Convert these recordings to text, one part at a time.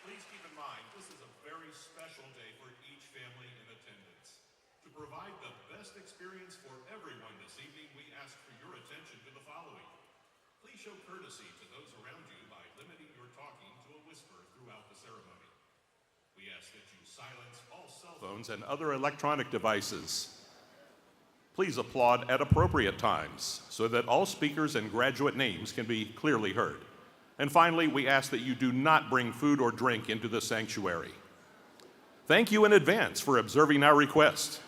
Please keep in mind, this is a very special day for each family in attendance. To provide the best experience for everyone this evening, we ask for your attention to the following. Please show courtesy to those around you by limiting your talking to a whisper throughout the ceremony. We ask that you silence all cell phones and other electronic devices. Please applaud at appropriate times so that all speakers and graduate names can be clearly heard. And finally, we ask that you do not bring food or drink into the sanctuary. Thank you in advance for observing our request.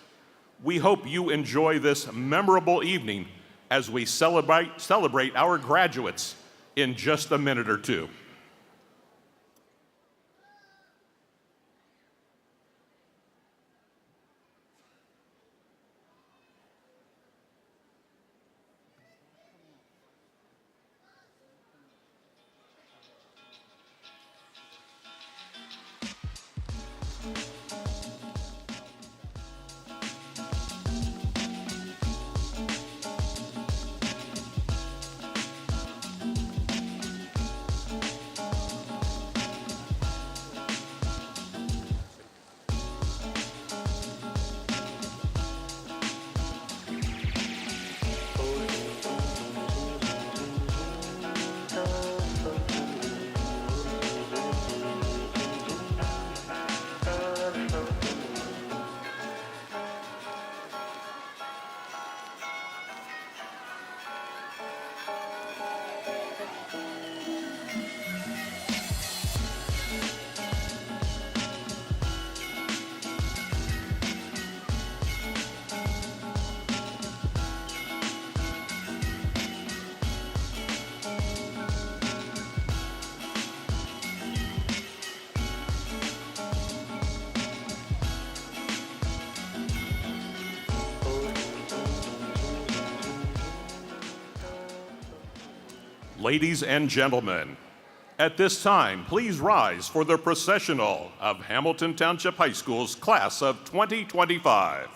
We hope you enjoy this memorable evening as we celebrate our graduates in just a minute or two. Ladies and gentlemen, at this time, please rise for the processional of Hamilton Township High School's class of 2025.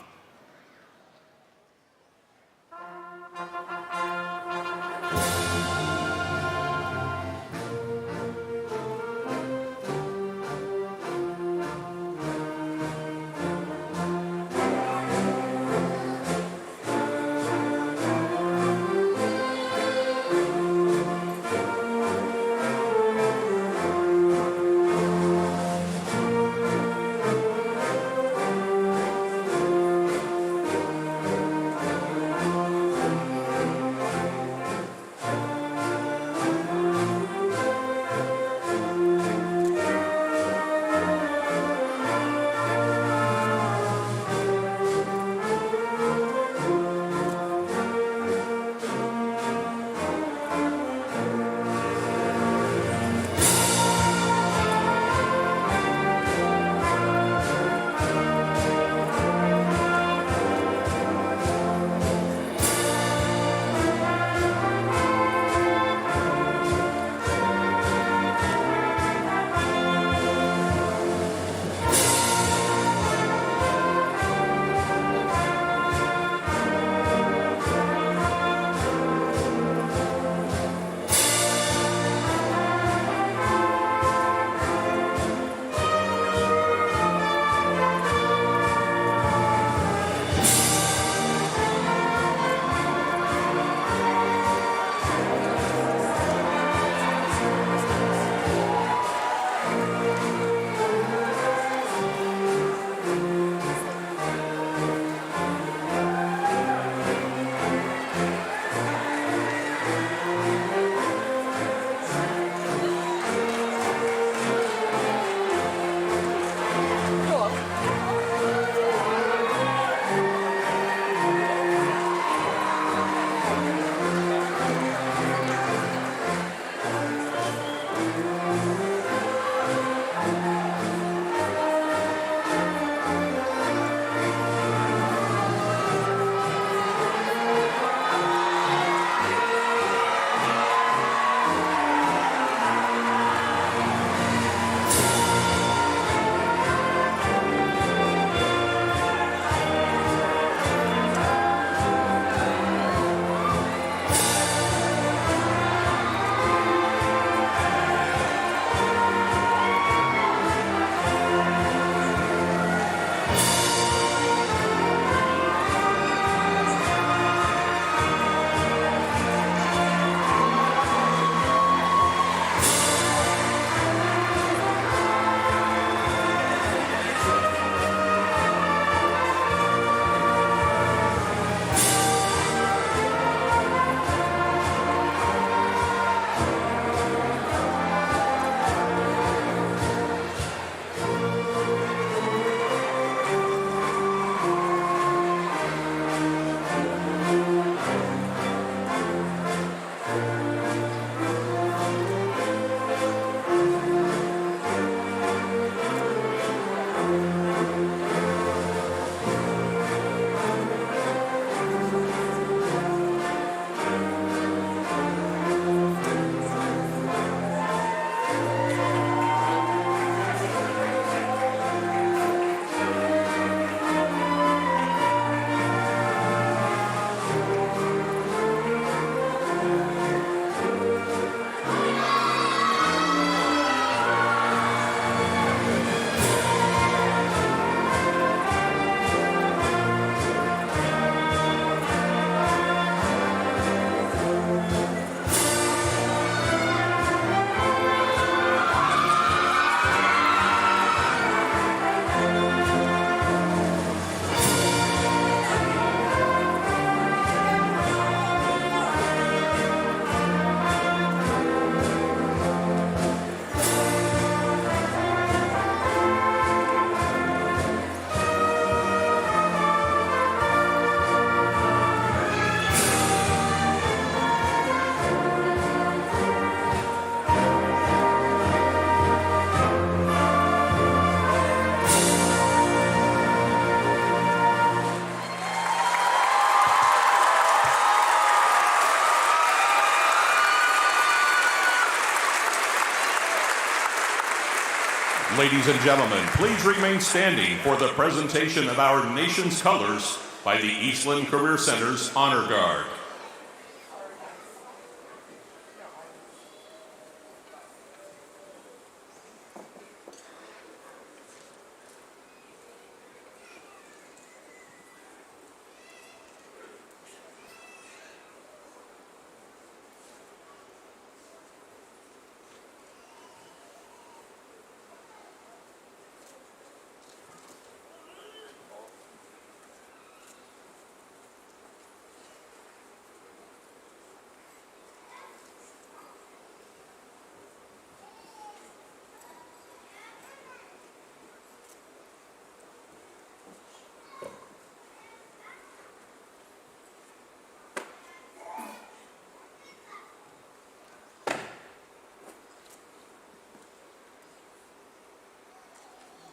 Ladies and gentlemen, please remain standing for the presentation of our nation's colors by the Eastland Career Center's Honor Guard.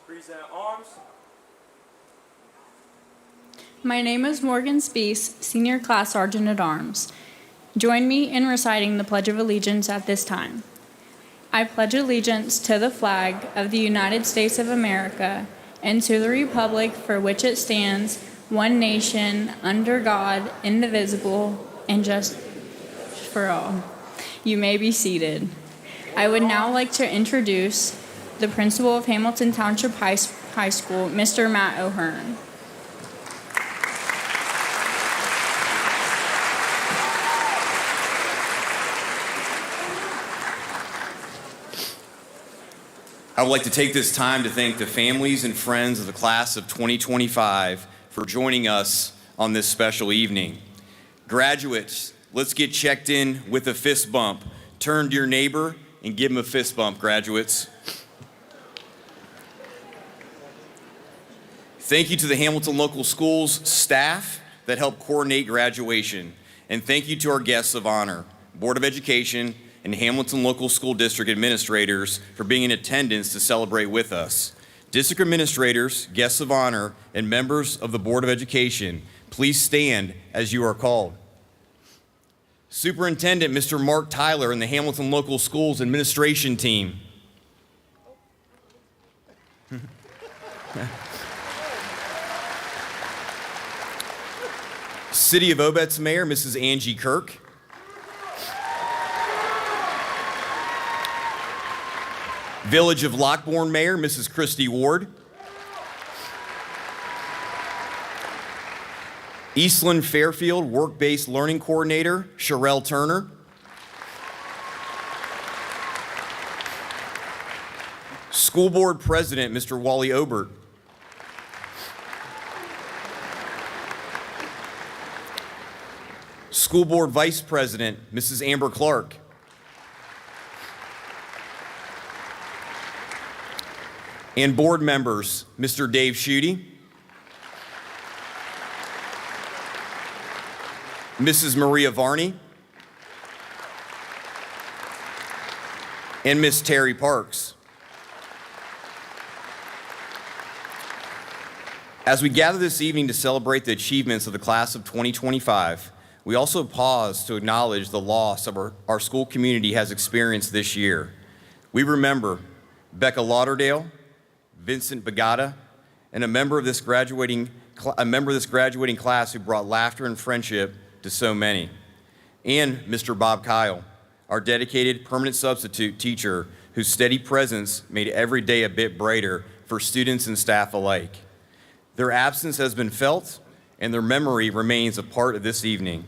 Present arms. My name is Morgan Spees, Senior Class Sergeant at Arms. Join me in reciting the Pledge of Allegiance at this time. I pledge allegiance to the flag of the United States of America and to the republic for which it stands, one nation, under God, indivisible, and just for all. You may be seated. I would now like to introduce the principal of Hamilton Township High School, Mr. Matt O'Hearn. I would like to take this time to thank the families and friends of the class of 2025 for joining us on this special evening. Graduates, let's get checked in with a fist bump. Turn to your neighbor and give him a fist bump, graduates. Thank you to the Hamilton Local Schools staff that helped coordinate graduation. And thank you to our guests of honor, Board of Education and Hamilton Local School District administrators for being in attendance to celebrate with us. District administrators, guests of honor, and members of the Board of Education, please stand as you are called. Superintendent Mr. Mark Tyler and the Hamilton Local Schools administration team. City of Obet's Mayor, Mrs. Angie Kirk. Village of Lockbourne Mayor, Mrs. Christy Ward. Eastland Fairfield Work-Based Learning Coordinator, Sherelle Turner. School Board President, Mr. Wally Obert. School Board Vice President, Mrs. Amber Clark. And board members, Mr. Dave Schutte, Mrs. Maria Varney, and Miss Terry Parks. As we gather this evening to celebrate the achievements of the class of 2025, we also pause to acknowledge the loss of our school community has experienced this year. We remember Becca Lauderdale, Vincent Bagata, and a member of this graduating class who brought laughter and friendship to so many, and Mr. Bob Kyle, our dedicated permanent substitute teacher whose steady presence made every day a bit brighter for students and staff alike. Their absence has been felt, and their memory remains a part of this evening.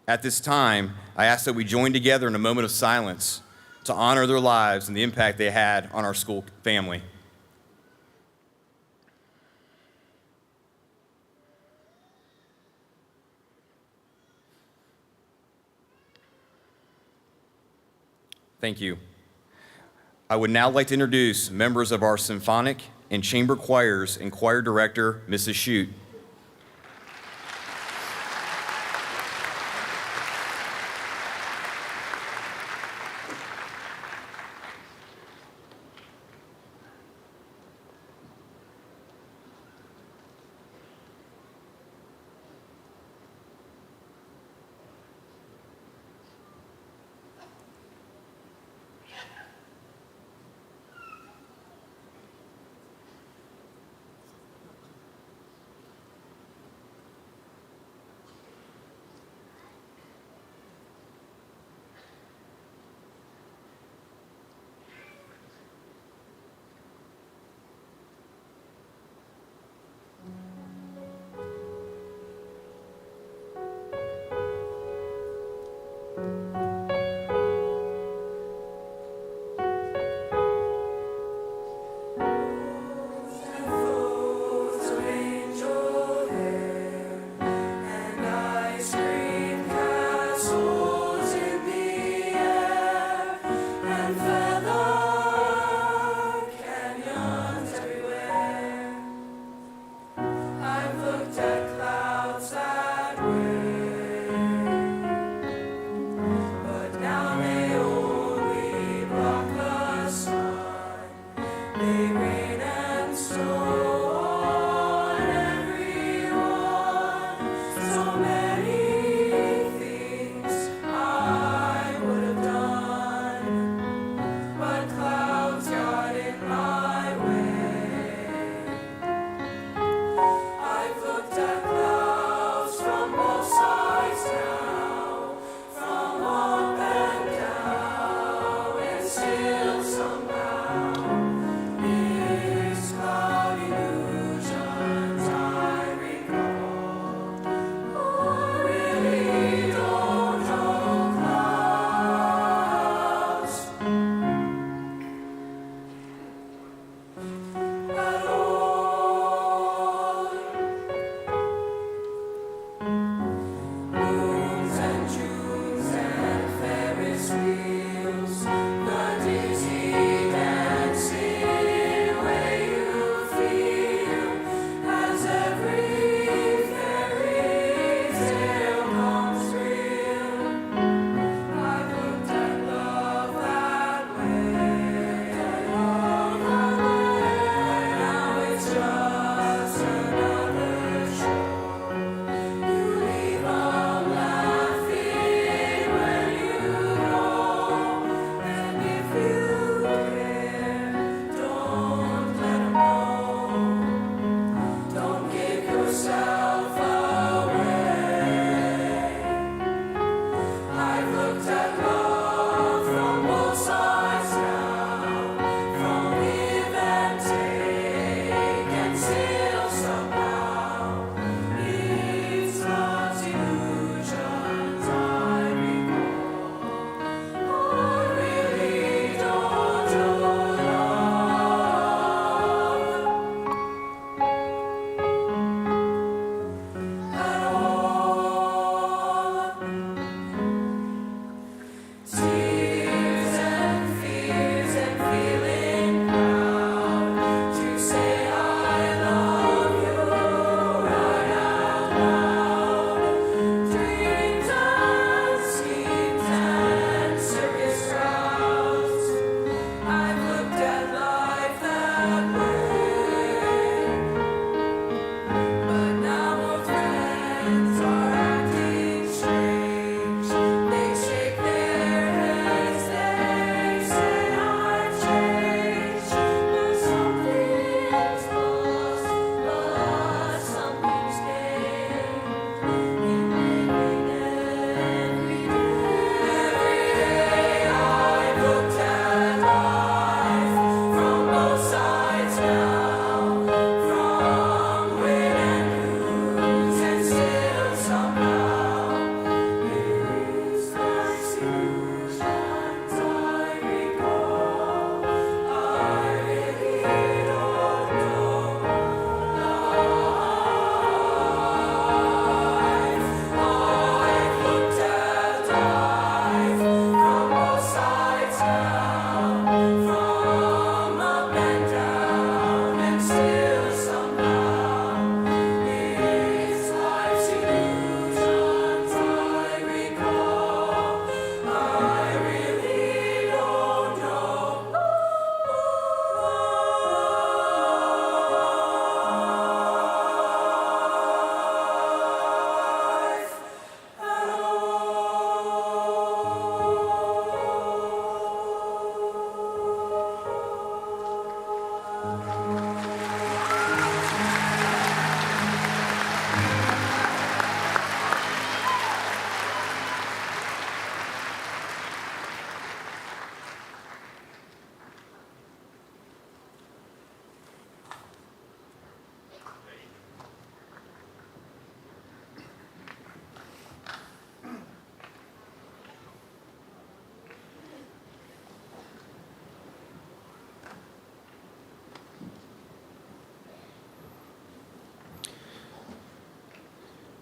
At this time, I ask that we join together in a moment of silence to honor their lives and the impact they had on our school family. Thank you. I would now like to introduce members of our symphonic and chamber choirs and choir director, Mrs. Schutte.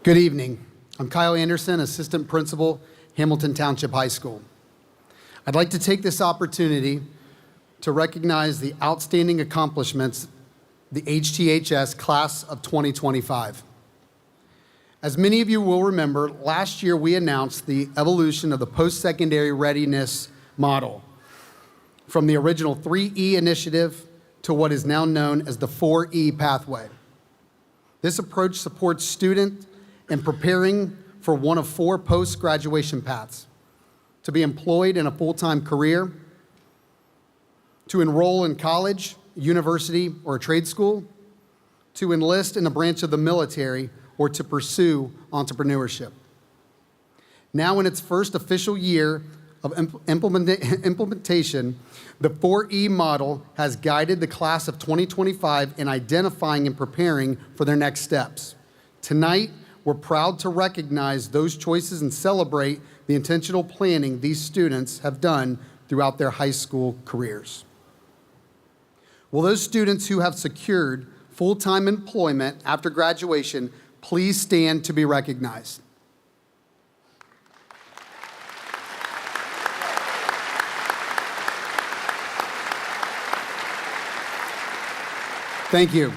Good evening. I'm Kyle Anderson, Assistant Principal, Hamilton Township High School. I'd like to take this opportunity to recognize the outstanding accomplishments the HTHS Class of 2025. As many of you will remember, last year we announced the evolution of the post-secondary readiness model from the original 3E initiative to what is now known as the 4E pathway. This approach supports student and preparing for one of 4 post-graduation paths: to be employed in a full-time career, to enroll in college, university, or a trade school, to enlist in a branch of the military, or to pursue entrepreneurship. Now in its first official year of implementation, the 4E model has guided the class of 2025 in identifying and preparing for their next steps. Tonight, we're proud to recognize those choices and celebrate the intentional planning these students have done throughout their high school careers. Will those students who have secured full-time employment after graduation please stand to be recognized? Thank you.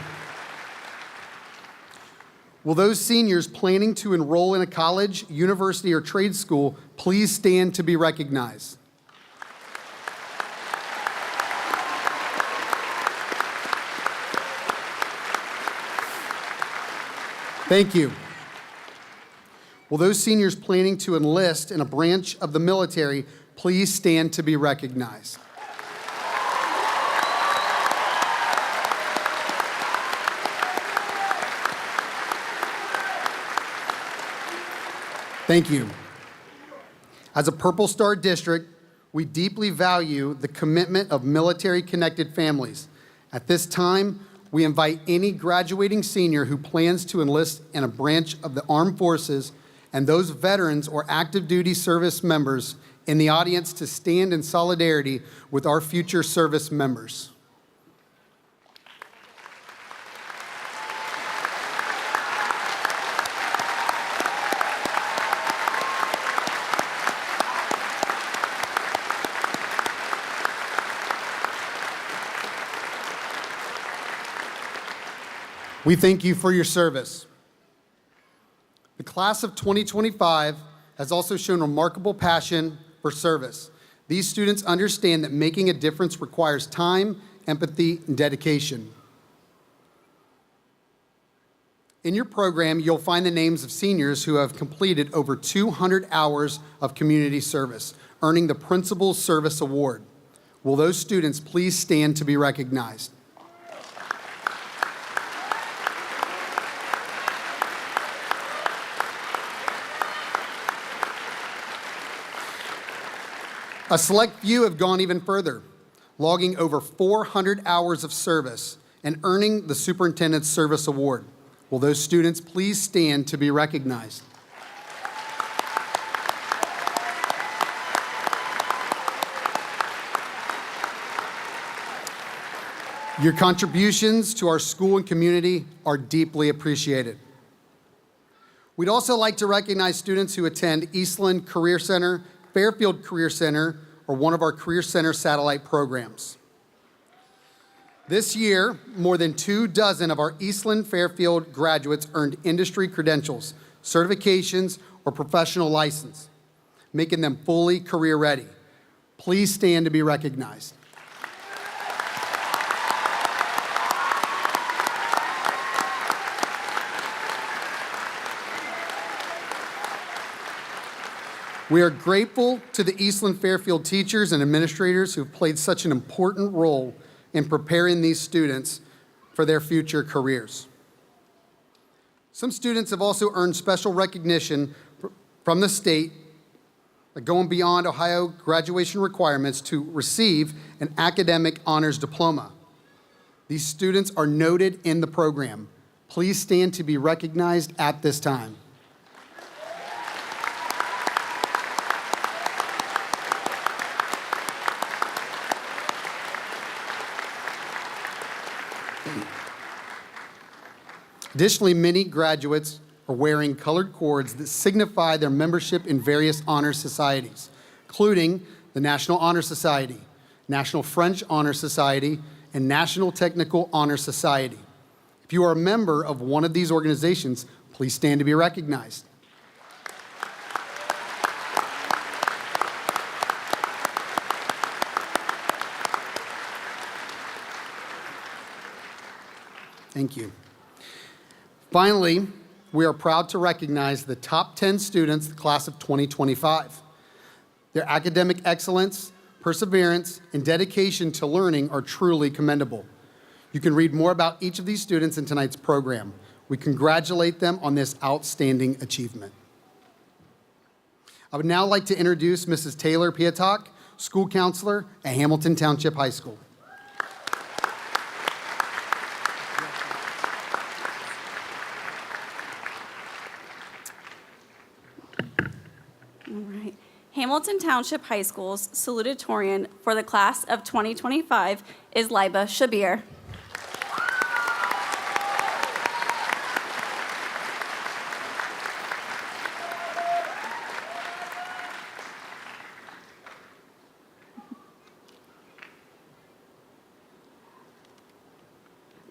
Will those seniors planning to enroll in a college, university, or trade school please stand to be recognized? Thank you. Will those seniors planning to enlist in a branch of the military please stand to be recognized? Thank you. As a Purple Star District, we deeply value the commitment of military-connected families. At this time, we invite any graduating senior who plans to enlist in a branch of the armed forces and those veterans or active duty service members in the audience to stand in solidarity with our future service members. We thank you for your service. The class of 2025 has also shown remarkable passion for service. These students understand that making a difference requires time, empathy, and dedication. In your program, you'll find the names of seniors who have completed over 200 hours of community service, earning the Principal Service Award. Will those students please stand to be recognized? A select few have gone even further, logging over 400 hours of service and earning the Superintendent's Service Award. Will those students please stand to be recognized? Your contributions to our school and community are deeply appreciated. We'd also like to recognize students who attend Eastland Career Center, Fairfield Career Center, or one of our Career Center satellite programs. This year, more than 24 of our Eastland Fairfield graduates earned industry credentials, certifications, or professional license, making them fully career ready. Please stand to be recognized. We are grateful to the Eastland Fairfield teachers and administrators who have played such an important role in preparing these students for their future careers. Some students have also earned special recognition from the state, going beyond Ohio graduation requirements to receive an academic honors diploma. These students are noted in the program. Please stand to be recognized at this time. Additionally, many graduates are wearing colored cords that signify their membership in various honor societies, including the National Honor Society, National French Honor Society, and National Technical Honor Society. If you are a member of one of these organizations, please stand to be recognized. Thank you. Finally, we are proud to recognize the top 10 students, the class of 2025. Their academic excellence, perseverance, and dedication to learning are truly commendable. You can read more about each of these students in tonight's program. We congratulate them on this outstanding achievement. I would now like to introduce Mrs. Taylor Pietak, school counselor at Hamilton Township High School. All right. Hamilton Township High School's salutatorian for the class of 2025 is Liba Shabir.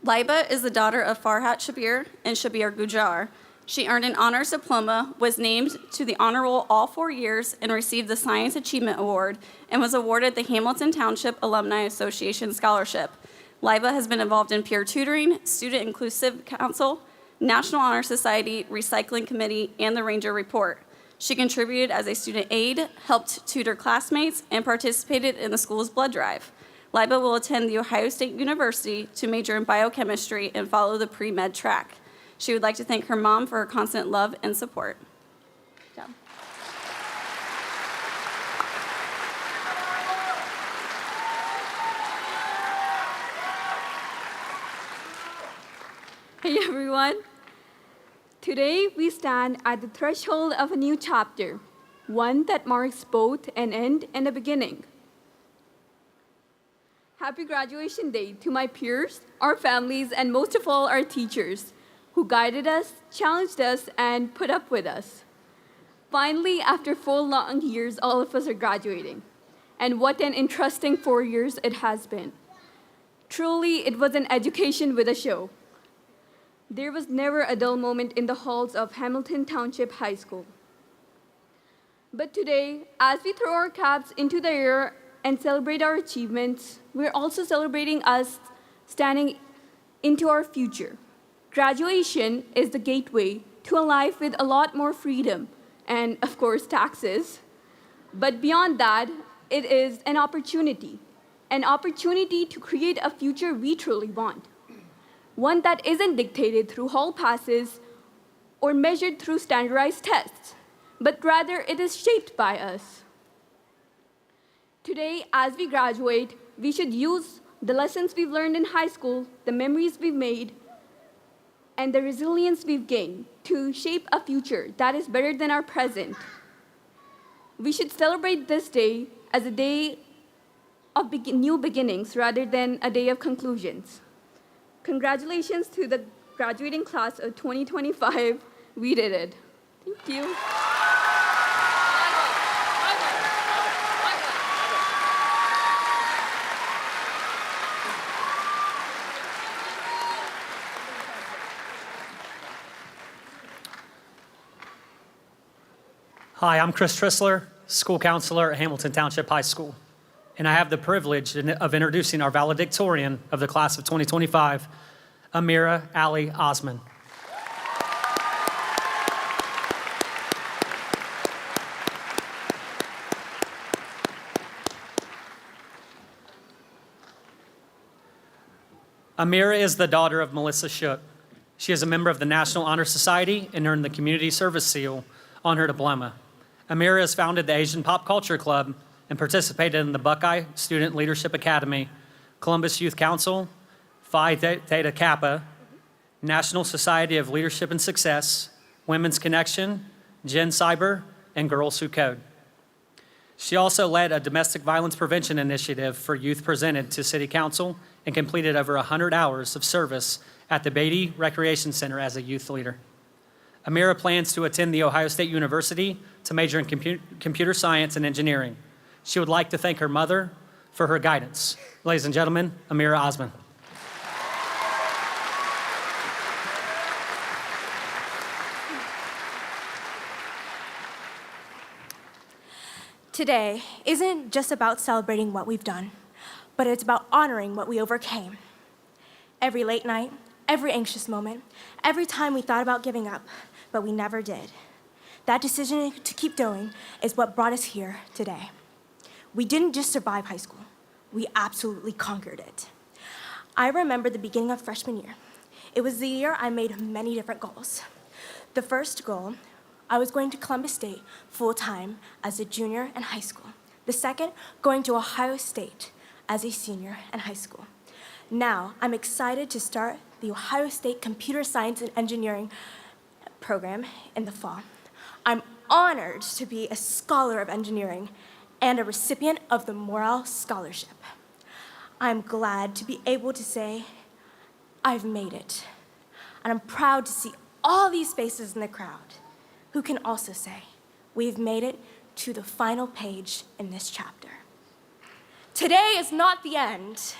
Liba is the daughter of Farhat Shabir and Shabir Gujar. She earned an honors diploma, was named to the honor roll all 4 years, and received the Science Achievement Award, and was awarded the Hamilton Township Alumni Association Scholarship. Liba has been involved in peer tutoring, Student Inclusive Council, National Honor Society, Recycling Committee, and the Ranger Report. She contributed as a student aide, helped tutor classmates, and participated in the school's blood drive. Liba will attend The Ohio State University to major in biochemistry and follow the pre-med track. She would like to thank her mom for her constant love and support. Good job. Hey everyone. Today we stand at the threshold of a new chapter, one that marks both an end and a beginning. Happy graduation day to my peers, our families, and most of all, our teachers, who guided us, challenged us, and put up with us. Finally, after 4 long years, all of us are graduating. And what an interesting 4 years it has been. Truly, it was an education with a show. There was never a dull moment in the halls of Hamilton Township High School. But today, as we throw our caps into the air and celebrate our achievements, we're also celebrating us standing into our future. Graduation is the gateway to a life with a lot more freedom and, of course, taxes. But beyond that, it is an opportunity to create a future we truly want. One that isn't dictated through hall passes or measured through standardized tests, but rather it is shaped by us. Today, as we graduate, we should use the lessons we've learned in high school, the memories we've made, and the resilience we've gained to shape a future that is better than our present. We should celebrate this day as a day of new beginnings rather than a day of conclusions. Congratulations to the graduating class of 2025. We did it. Thank you. Hi, I'm Chris Trissler, school counselor at Hamilton Township High School, and I have the privilege of introducing our valedictorian of the class of 2025, Amira Ali Osman. Amira is the daughter of Melissa Shook. She is a member of the National Honor Society and earned the Community Service Seal on her diploma. Amira has founded the Asian Pop Culture Club and participated in the Buckeye Student Leadership Academy, Columbus Youth Council, Phi Theta Kappa, National Society of Leadership and Success, Women's Connection, Gen Cyber, and Girls Who Code. She also led a domestic violence prevention initiative for youth presented to City Council and completed over 100 hours of service at the Beatty Recreation Center as a youth leader. Amira plans to attend The Ohio State University to major in computer science and engineering. She would like to thank her mother for her guidance. Ladies and gentlemen, Amira Osman. Today isn't just about celebrating what we've done, but it's about honoring what we overcame. Every late night, every anxious moment, every time we thought about giving up, but we never did. That decision to keep going is what brought us here today. We didn't just survive high school, we absolutely conquered it. I remember the beginning of freshman year. It was the year I made many different goals. The first goal, I was going to Columbus State full-time as a junior in high school. The second, going to Ohio State as a senior in high school. Now, I'm excited to start the Ohio State Computer Science and Engineering program in the fall. I'm honored to be a scholar of engineering and a recipient of the Morale Scholarship. I'm glad to be able to say, I've made it. And I'm proud to see all these faces in the crowd who can also say, we've made it to the final page in this chapter. Today is not the end.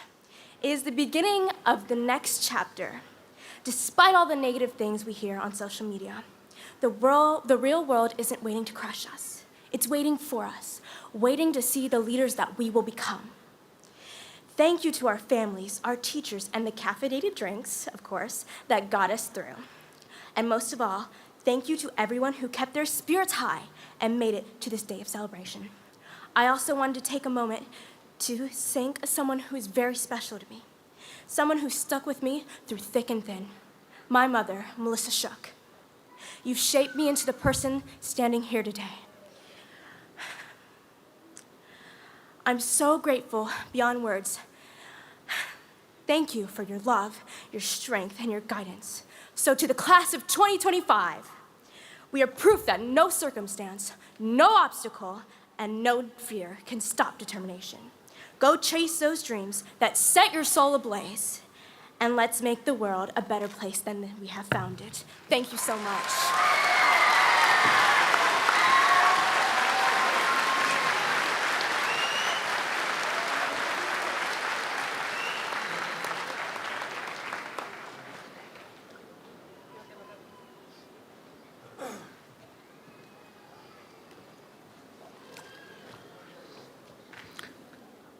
It is the beginning of the next chapter. Despite all the negative things we hear on social media, the real world isn't waiting to crush us. It's waiting for us, waiting to see the leaders that we will become. Thank you to our families, our teachers, and the caffeinated drinks, of course, that got us through. And most of all, thank you to everyone who kept their spirits high and made it to this day of celebration. I also wanted to take a moment to thank someone who is very special to me, someone who stuck with me through thick and thin, my mother, Melissa Shook. You've shaped me into the person standing here today. I'm so grateful beyond words. Thank you for your love, your strength, and your guidance. So to the class of 2025, we are proof that no circumstance, no obstacle, and no fear can stop determination. Go chase those dreams that set your soul ablaze, and let's make the world a better place than we have found it. Thank you so much.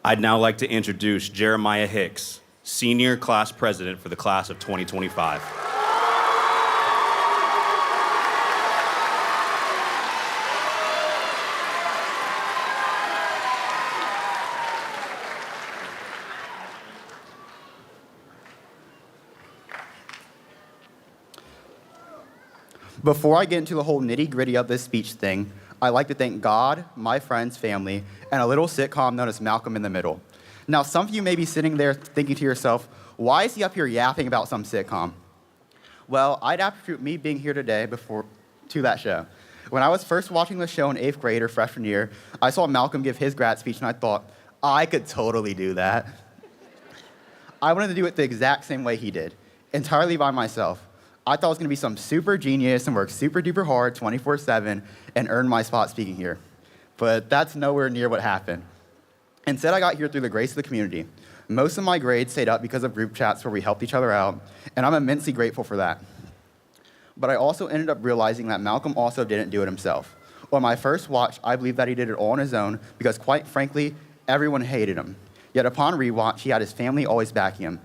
I'd now like to introduce Jeremiah Hicks, Senior Class President for the class of 2025. Before I get into the whole nitty-gritty of this speech thing, I'd like to thank God, my friends, family, and a little sitcom known as Malcolm in the Middle. Now, some of you may be sitting there thinking to yourself, why is he up here yapping about some sitcom? Well, I'd attribute me being here today to that show. When I was first watching the show in 8th grade or freshman year, I saw Malcolm give his grad speech, and I thought, I could totally do that. I wanted to do it the exact same way he did, entirely by myself. I thought I was going to be some super genius and work super duper hard 24/7 and earn my spot speaking here. But that's nowhere near what happened. Instead, I got here through the grace of the community. Most of my grades stayed up because of group chats where we helped each other out, and I'm immensely grateful for that. But I also ended up realizing that Malcolm also didn't do it himself. On my first watch, I believed that he did it all on his own because, quite frankly, everyone hated him. Yet upon rewatch, he had his family always backing him.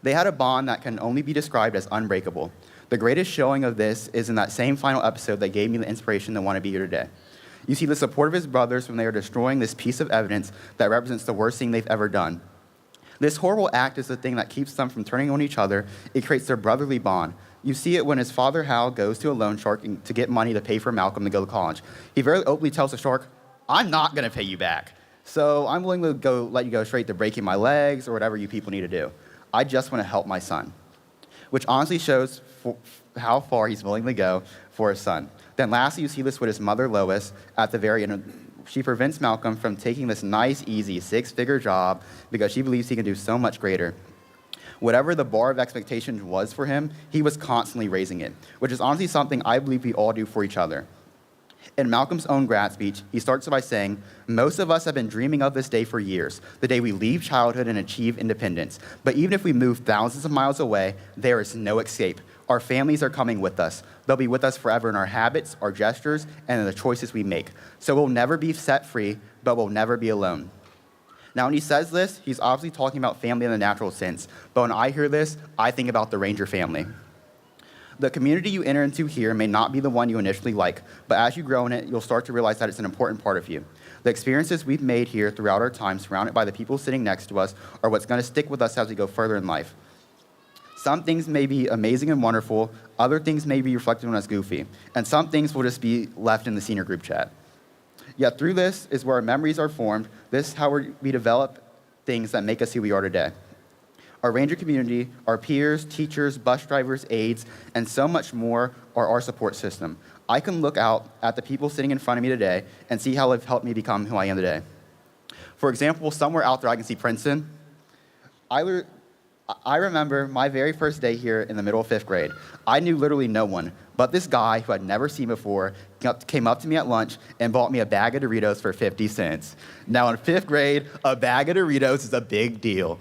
They had a bond that can only be described as unbreakable. The greatest showing of this is in that same final episode that gave me the inspiration to want to be here today. You see the support of his brothers when they are destroying this piece of evidence that represents the worst thing they've ever done. This horrible act is the thing that keeps them from turning on each other. It creates their brotherly bond. You see it when his father, Hal, goes to a loan shark to get money to pay for Malcolm to go to college. He very openly tells the shark, I'm not going to pay you back. So I'm willing to let you go straight to breaking my legs or whatever you people need to do. I just want to help my son, which honestly shows how far he's willing to go for his son. Then lastly, you see this with his mother, Lois, at the very end. She prevents Malcolm from taking this nice, easy, six-figure job because she believes he can do so much greater. Whatever the bar of expectations was for him, he was constantly raising it, which is honestly something I believe we all do for each other. In Malcolm's own grad speech, he starts by saying, most of us have been dreaming of this day for years, the day we leave childhood and achieve independence. But even if we move thousands of miles away, there is no escape. Our families are coming with us. They'll be with us forever in our habits, our gestures, and in the choices we make. So we'll never be set free, but we'll never be alone. Now, when he says this, he's obviously talking about family in the natural sense, but when I hear this, I think about the Ranger family. The community you enter into here may not be the one you initially like, but as you grow in it, you'll start to realize that it's an important part of you. The experiences we've made here throughout our time, surrounded by the people sitting next to us, are what's going to stick with us as we go further in life. Some things may be amazing and wonderful, other things may be reflected on as goofy, and some things will just be left in the senior group chat. Yet through this is where our memories are formed. This is how we develop things that make us who we are today. Our Ranger community, our peers, teachers, bus drivers, aides, and so much more are our support system. I can look out at the people sitting in front of me today and see how they've helped me become who I am today. For example, somewhere out there I can see Princeton. I remember my very first day here in the middle of 5th grade. I knew literally no one, but this guy who I'd never seen before came up to me at lunch and bought me a bag of Doritos for 50 cents. Now in 5th grade, a bag of Doritos is a big deal.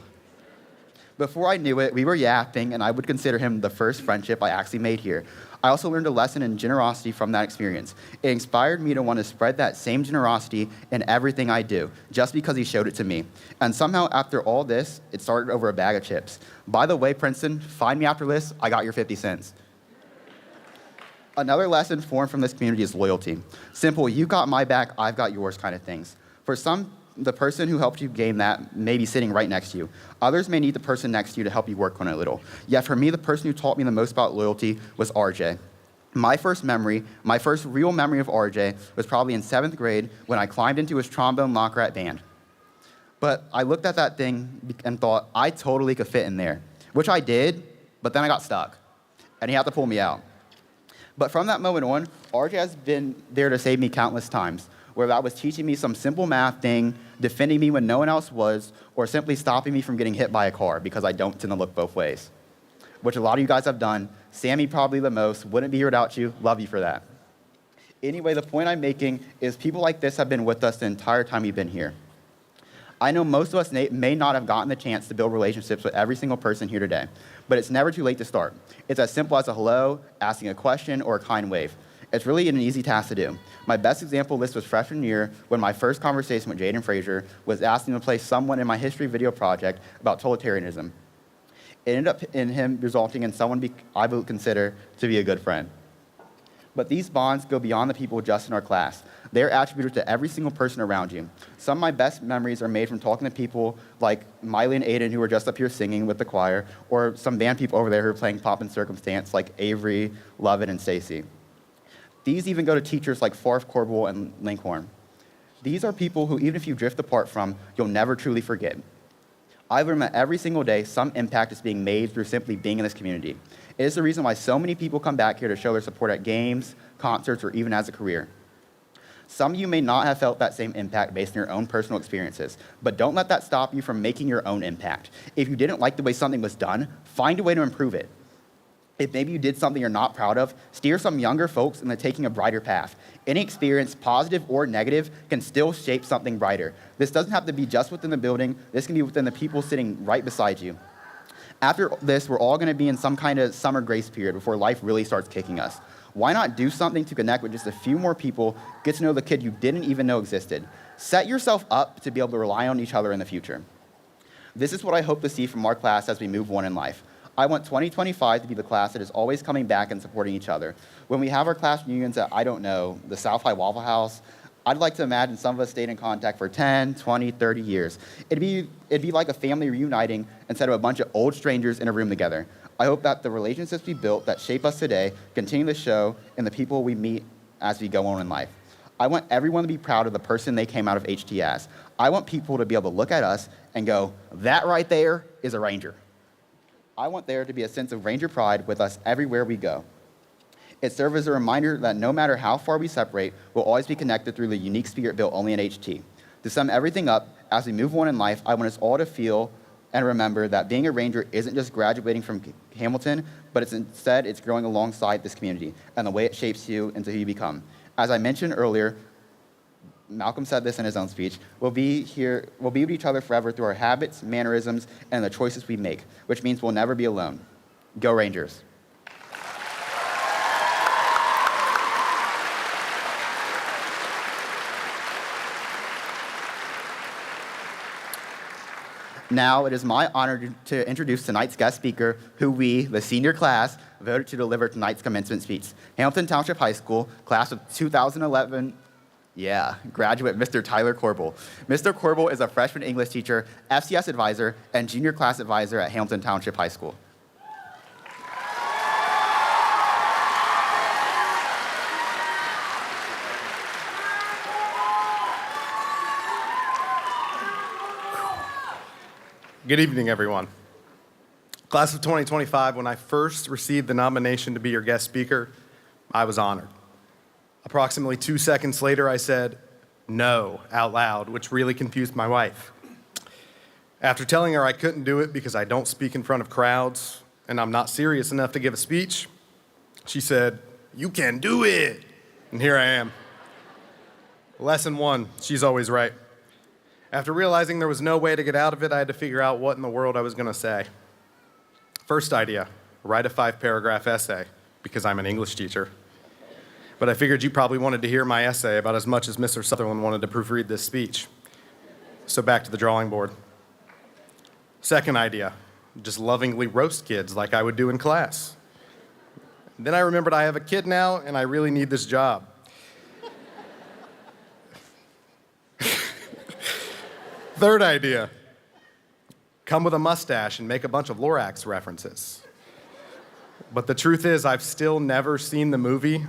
Before I knew it, we were yapping, and I would consider him the first friendship I actually made here. I also learned a lesson in generosity from that experience. It inspired me to want to spread that same generosity in everything I do, just because he showed it to me. And somehow, after all this, it started over a bag of chips. By the way, Princeton, find me after this, I got your 50 cents. Another lesson formed from this community is loyalty. Simple, you got my back, I've got yours kind of things. For some, the person who helped you gain that may be sitting right next to you. Others may need the person next to you to help you work on it a little. Yet for me, the person who taught me the most about loyalty was RJ. My first real memory of RJ was probably in 7th grade when I climbed into his trombone locker at band. But I looked at that thing and thought, I totally could fit in there, which I did, but then I got stuck, and he had to pull me out. But from that moment on, RJ has been there to save me countless times, whether that was teaching me some simple math thing, defending me when no one else was, or simply stopping me from getting hit by a car because I don't tend to look both ways, which a lot of you guys have done. Sammy probably the most. Wouldn't be here without you. Love you for that. Anyway, the point I'm making is people like this have been with us the entire time we've been here. I know most of us may not have gotten the chance to build relationships with every single person here today, but it's never too late to start. It's as simple as a hello, asking a question, or a kind wave. It's really an easy task to do. My best example of this was freshman year when my first conversation with Jaden Frazier was asking to play someone in my history video project about totalitarianism. It ended up in him resulting in someone I would consider to be a good friend. But these bonds go beyond the people just in our class. They're attributed to every single person around you. Some of my best memories are made from talking to people like Miley and Aiden, who are just up here singing with the choir, or some band people over there who are playing Pop and Circumstance like Avery, Lovett, and Stacy. These even go to teachers like Farf, Corbel, and Linkhorn. These are people who, even if you drift apart from, you'll never truly forget. I've learned that every single day, some impact is being made through simply being in this community. It is the reason why so many people come back here to show their support at games, concerts, or even as a career. Some of you may not have felt that same impact based on your own personal experiences, but don't let that stop you from making your own impact. If you didn't like the way something was done, find a way to improve it. If maybe you did something you're not proud of, steer some younger folks into taking a brighter path. Any experience, positive or negative, can still shape something brighter. This doesn't have to be just within the building. This can be within the people sitting right beside you. After this, we're all going to be in some kind of summer grace period before life really starts kicking us. Why not do something to connect with just a few more people, get to know the kid you didn't even know existed? Set yourself up to be able to rely on each other in the future. This is what I hope to see from our class as we move on in life. I want 2025 to be the class that is always coming back and supporting each other. When we have our class reunions at, I don't know, the South High Waffle House, I'd like to imagine some of us stayed in contact for 10, 20, 30 years. It'd be like a family reuniting instead of a bunch of old strangers in a room together. I hope that the relationships we built that shape us today continue to show in the people we meet as we go on in life. I want everyone to be proud of the person they came out of HTS. I want people to be able to look at us and go, that right there is a Ranger. I want there to be a sense of Ranger pride with us everywhere we go. It serves as a reminder that no matter how far we separate, we'll always be connected through the unique spirit built only in HT. To sum everything up, as we move on in life, I want us all to feel and remember that being a Ranger isn't just graduating from Hamilton, but it's growing alongside this community and the way it shapes you into who you become. As I mentioned earlier, Malcolm said this in his own speech, we'll be with each other forever through our habits, mannerisms, and the choices we make, which means we'll never be alone. Go Rangers. Now it is my honor to introduce tonight's guest speaker, who we, the senior class, voted to deliver tonight's commencement speech. Hamilton Township High School, class of 2011, graduate Mr. Tyler Corbel. Mr. Corbel is a freshman English teacher, FCS advisor, and junior class advisor at Hamilton Township High School. Good evening, everyone. Class of 2025, when I first received the nomination to be your guest speaker, I was honored. Approximately 2 seconds later, I said, "No," out loud, which really confused my wife. After telling her I couldn't do it because I don't speak in front of crowds and I'm not serious enough to give a speech, she said, "You can do it." And here I am. Lesson 1, she's always right. After realizing there was no way to get out of it, I had to figure out what in the world I was going to say. First idea, write a 5-paragraph essay, because I'm an English teacher. But I figured you probably wanted to hear my essay about as much as Mr. Sutherland wanted to proofread this speech. So back to the drawing board. Second idea, just lovingly roast kids like I would do in class. Then I remembered I have a kid now, and I really need this job. Third idea, come with a mustache and make a bunch of Lorax references. But the truth is, I've still never seen the movie,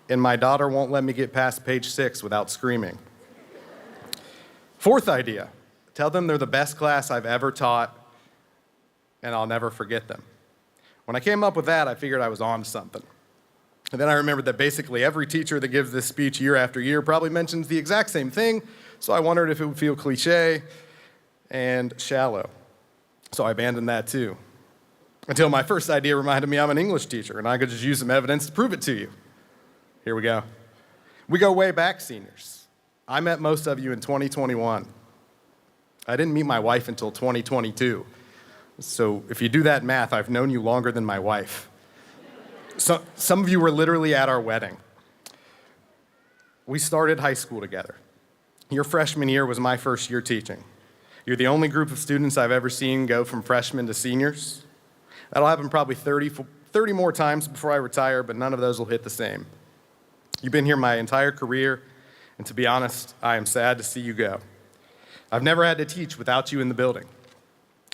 and my daughter won't let me get past page 6 without screaming. Fourth idea, tell them they're the best class I've ever taught, and I'll never forget them. When I came up with that, I figured I was on something. And then I remembered that basically every teacher that gives this speech year after year probably mentions the exact same thing, so I wondered if it would feel cliche and shallow. So I abandoned that too. Until my first idea reminded me I'm an English teacher and I could just use some evidence to prove it to you. Here we go. We go way back, seniors. I met most of you in 2021. I didn't meet my wife until 2022. So if you do that math, I've known you longer than my wife. So, some of you were literally at our wedding. We started high school together. Your freshman year was my first year teaching. You're the only group of students I've ever seen go from freshmen to seniors. That'll happen probably 30 more times before I retire, but none of those will hit the same. You've been here my entire career, and to be honest, I am sad to see you go. I've never had to teach without you in the building.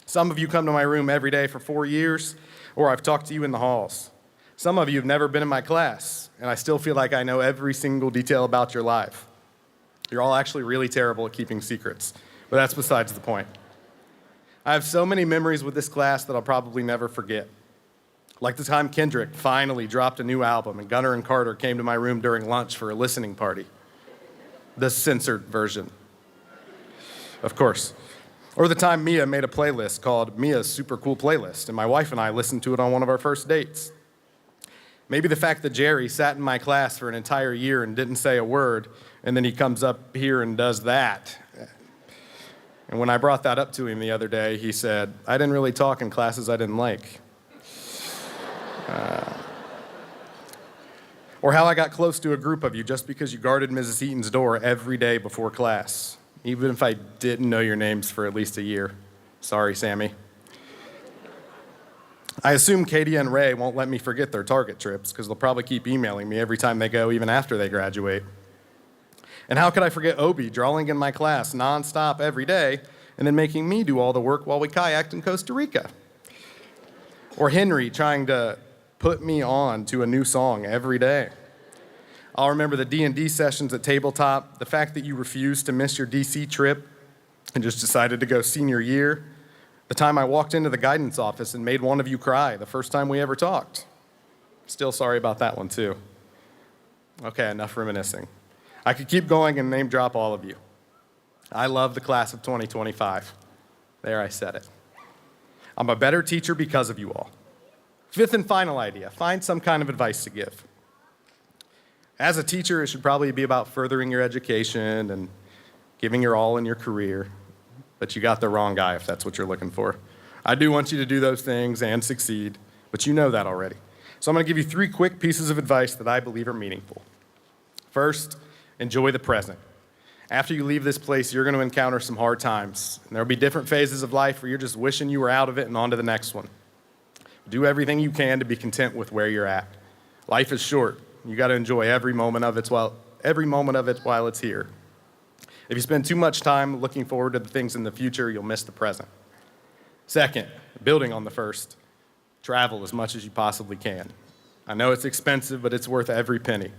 Some of you come to my room every day for 4 years, or I've talked to you in the halls. Some of you have never been in my class, and I still feel like I know every single detail about your life. You're all actually really terrible at keeping secrets, but that's besides the point. I have so many memories with this class that I'll probably never forget. Like the time Kendrick finally dropped a new album and Gunnar and Carter came to my room during lunch for a listening party. The censored version, of course. Or the time Mia made a playlist called Mia's Super Cool Playlist, and my wife and I listened to it on one of our first dates. Maybe the fact that Jerry sat in my class for an entire year and didn't say a word, and then he comes up here and does that. And when I brought that up to him the other day, he said, "I didn't really talk in classes I didn't like." Or how I got close to a group of you just because you guarded Mrs. Eaton's door every day before class, even if I didn't know your names for at least a year. Sorry, Sammy. I assume Katie and Ray won't let me forget their Target trips because they'll probably keep emailing me every time they go, even after they graduate. And how could I forget Obi drawing in my class nonstop every day and then making me do all the work while we kayaked in Costa Rica? Or Henry trying to put me on to a new song every day. I'll remember the D&D sessions at Tabletop, the fact that you refused to miss your DC trip and just decided to go senior year, the time I walked into the guidance office and made one of you cry the first time we ever talked. Still sorry about that one, too. Okay, enough reminiscing. I could keep going and name drop all of you. I love the class of 2025. There, I said it. I'm a better teacher because of you all. Fifth and final idea, find some kind of advice to give. As a teacher, it should probably be about furthering your education and giving your all in your career, but you got the wrong guy if that's what you're looking for. I do want you to do those things and succeed, but you know that already. So I'm going to give you 3 quick pieces of advice that I believe are meaningful. First, enjoy the present. After you leave this place, you're going to encounter some hard times. And there'll be different phases of life where you're just wishing you were out of it and on to the next one. Do everything you can to be content with where you're at. Life is short. You got to enjoy every moment of it while it's here. If you spend too much time looking forward to the things in the future, you'll miss the present. Second, building on the first, travel as much as you possibly can. I know it's expensive, but it's worth every penny.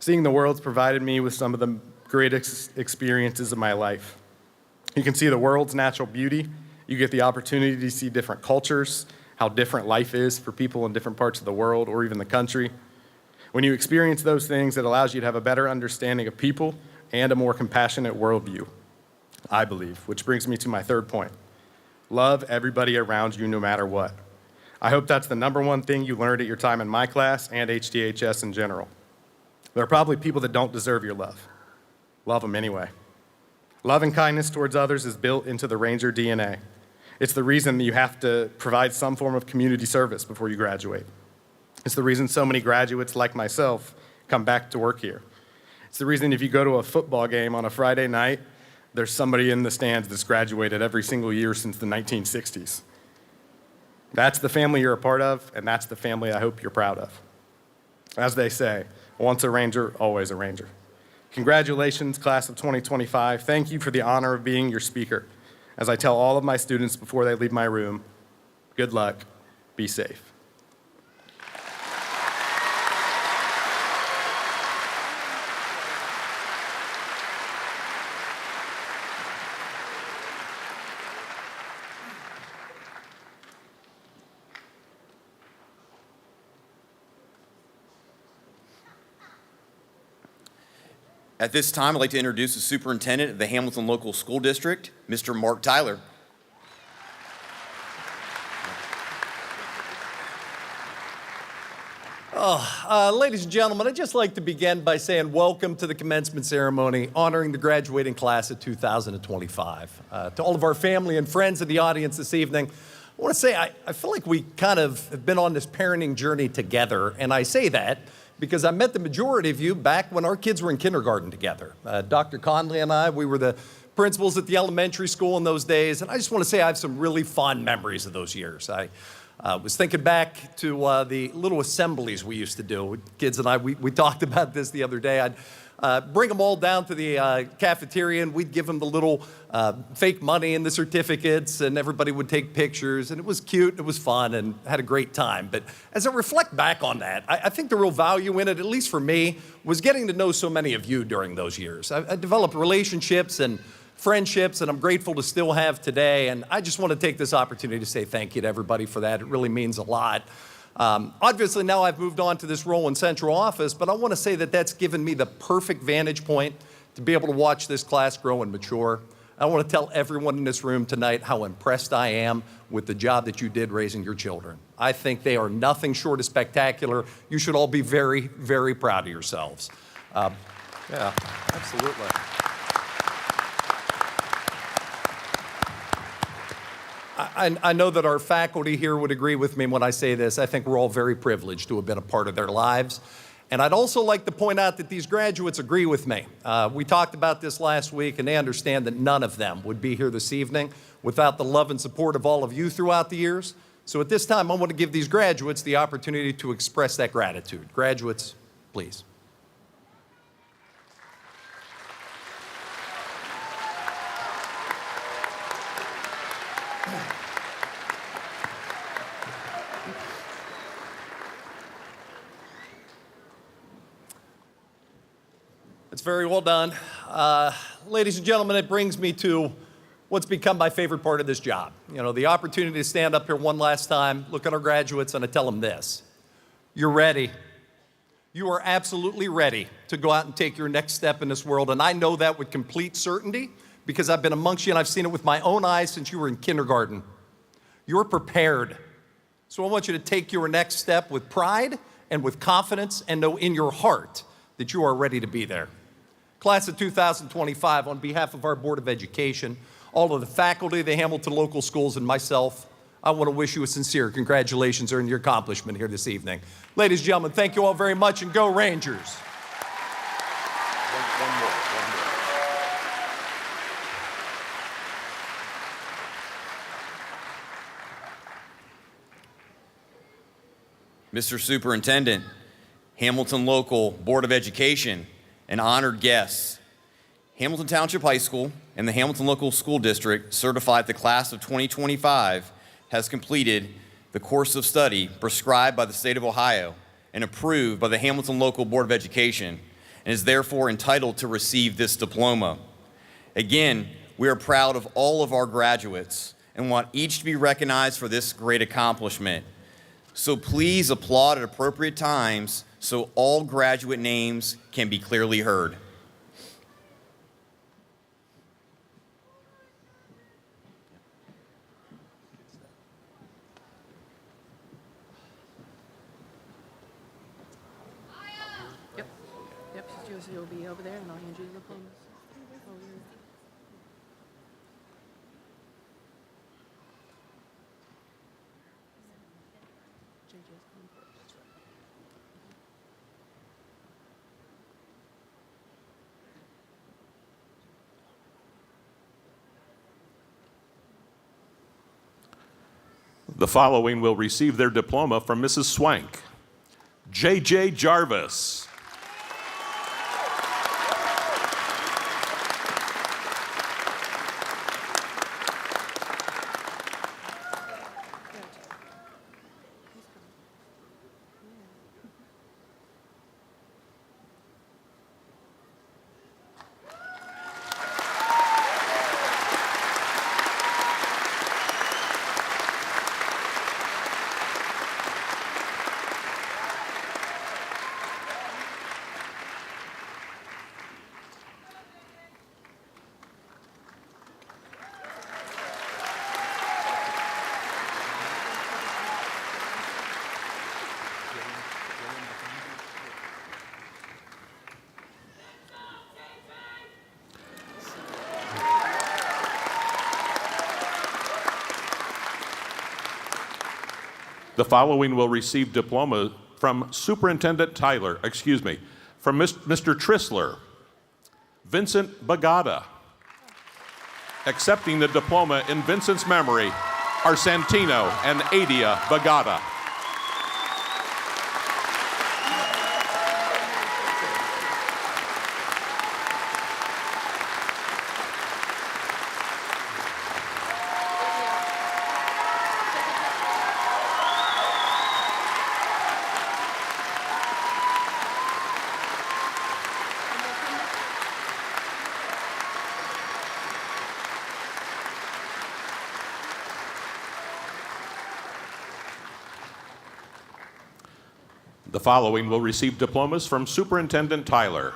Seeing the world's provided me with some of the greatest experiences of my life. You can see the world's natural beauty. You get the opportunity to see different cultures, how different life is for people in different parts of the world or even the country. When you experience those things, it allows you to have a better understanding of people and a more compassionate worldview, I believe, which brings me to my third point. Love everybody around you no matter what. I hope that's the number one thing you learned at your time in my class and HTHS in general. There are probably people that don't deserve your love. Love them anyway. Love and kindness towards others is built into the Ranger DNA. It's the reason that you have to provide some form of community service before you graduate. It's the reason so many graduates like myself come back to work here. It's the reason if you go to a football game on a Friday night, there's somebody in the stands that's graduated every single year since the 1960s. That's the family you're a part of, and that's the family I hope you're proud of. As they say, once a Ranger, always a Ranger. Congratulations, class of 2025. Thank you for the honor of being your speaker. As I tell all of my students before they leave my room, good luck, be safe. At this time, I'd like to introduce the Superintendent of the Hamilton Local School District, Mr. Mark Tyler. Ladies and gentlemen, I'd just like to begin by saying welcome to the commencement ceremony honoring the graduating class of 2025. To all of our family and friends in the audience this evening, I want to say I feel like we kind of have been on this parenting journey together, and I say that because I met the majority of you back when our kids were in kindergarten together. Dr. Conley and I, we were the principals at the elementary school in those days, and I just want to say I have some really fond memories of those years. I was thinking back to the little assemblies we used to do. Kids and I, we talked about this the other day. I'd bring them all down to the cafeteria, and we'd give them the little fake money and the certificates, and everybody would take pictures, and it was cute, it was fun, and had a great time. But as I reflect back on that, I think the real value in it, at least for me, was getting to know so many of you during those years. I developed relationships and friendships, and I'm grateful to still have today, and I just want to take this opportunity to say thank you to everybody for that. It really means a lot. Obviously, now I've moved on to this role in central office, but I want to say that that's given me the perfect vantage point to be able to watch this class grow and mature. I want to tell everyone in this room tonight how impressed I am with the job that you did raising your children. I think they are nothing short of spectacular. You should all be very, very proud of yourselves. Yeah, absolutely. I know that our faculty here would agree with me when I say this. I think we're all very privileged to have been a part of their lives. And I'd also like to point out that these graduates agree with me. We talked about this last week, and they understand that none of them would be here this evening without the love and support of all of you throughout the years. So at this time, I want to give these graduates the opportunity to express that gratitude. Graduates, please. It's very well done. Ladies and gentlemen, it brings me to what's become my favorite part of this job. You know, the opportunity to stand up here one last time, look at our graduates, and I tell them this. You're ready. You are absolutely ready to go out and take your next step in this world, and I know that with complete certainty because I've been amongst you and I've seen it with my own eyes since you were in kindergarten. You're prepared. So I want you to take your next step with pride and with confidence and know in your heart that you are ready to be there. Class of 2025, on behalf of our Board of Education, all of the faculty of the Hamilton Local Schools, and myself, I want to wish you a sincere congratulations on your accomplishment here this evening. Ladies and gentlemen, thank you all very much, and go Rangers. One more. Mr. Superintendent, Hamilton Local Board of Education, and honored guests, Hamilton Township High School and the Hamilton Local School District certified the class of 2025 has completed the course of study prescribed by the state of Ohio and approved by the Hamilton Local Board of Education and is therefore entitled to receive this diploma. Again, we are proud of all of our graduates and want each to be recognized for this great accomplishment. So please applaud at appropriate times so all graduate names can be clearly heard. Yep, you'll be over there and I'll hand you the diplomas. The following will receive their diploma from Mrs. Swank. J.J. Jarvis. The following will receive diploma from Superintendent Tyler, from Mr. Trissler. Vincent Bagata. Accepting the diploma in Vincent's memory are Santino and Adia Bagata. The following will receive diplomas from Superintendent Tyler.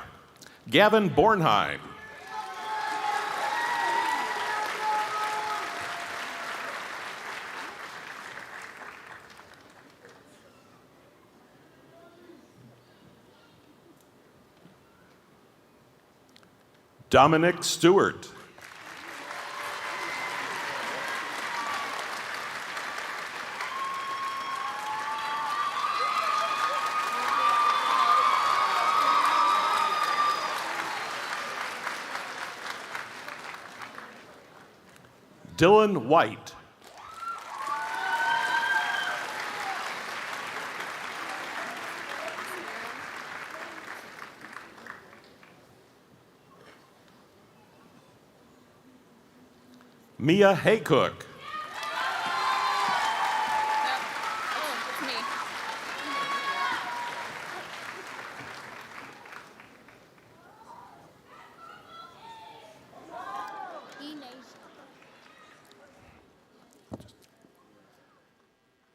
Gavin Bornheim. Dominic Stewart. Dylan White. Mia Haycook.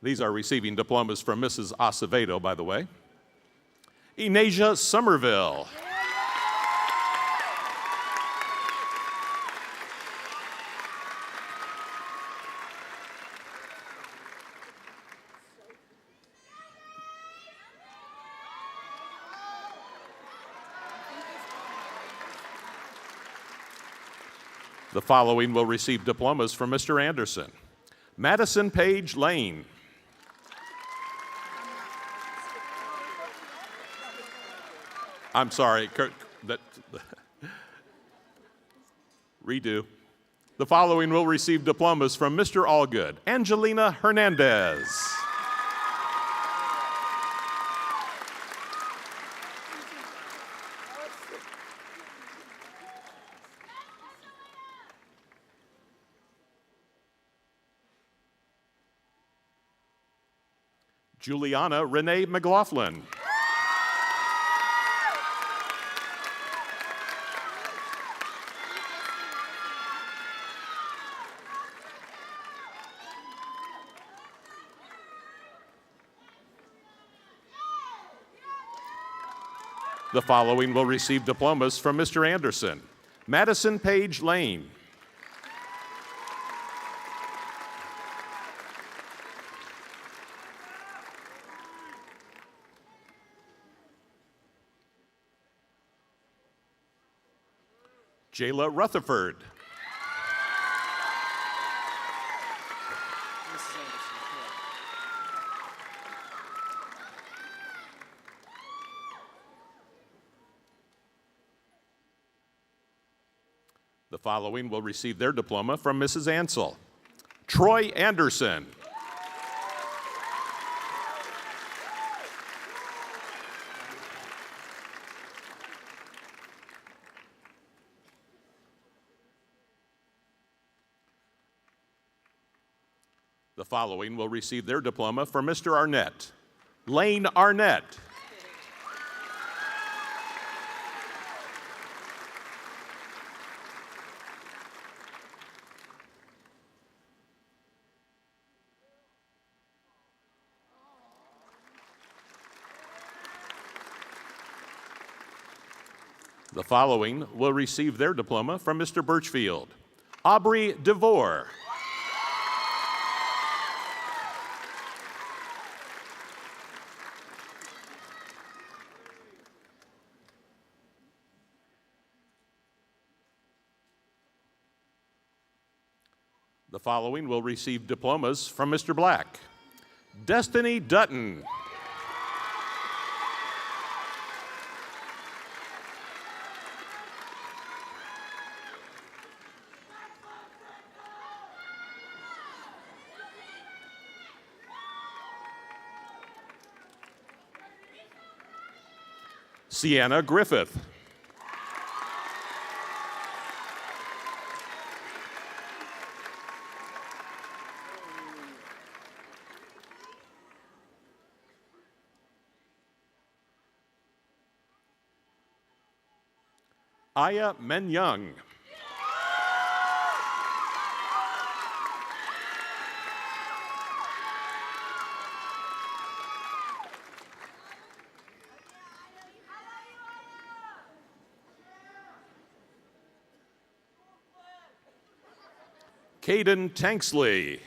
These are receiving diplomas from Mrs. Acevedo, by the way. Inasia Somerville. The following will receive diplomas from Mr. Anderson. Madison Page Lane. I'm sorry, redo. The following will receive diplomas from Mr. Allgood. Angelina Hernandez. Juliana Renee McLaughlin. The following will receive diplomas from Mr. Anderson. Madison Page Lane. Jayla Rutherford. The following will receive their diploma from Mrs. Ansel. Troy Anderson. The following will receive their diploma from Mr. Arnett. Lane Arnett. The following will receive their diploma from Mr. Birchfield. Aubrey DeVore. The following will receive diplomas from Mr. Black. Destiny Dutton. Sienna Griffith. Aya Menyoung. Caden Tanksley.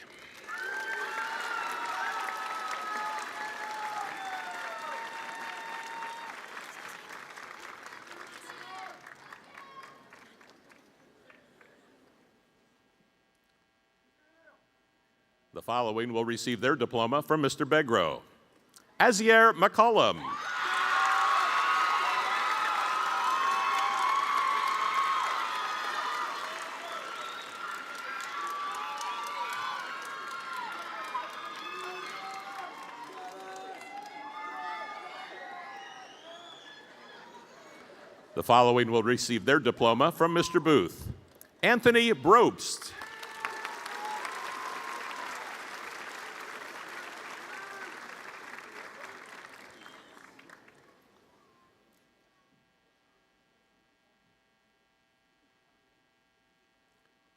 The following will receive their diploma from Mr. Begro. Azier McCollum. The following will receive their diploma from Mr. Booth. Anthony Brobst.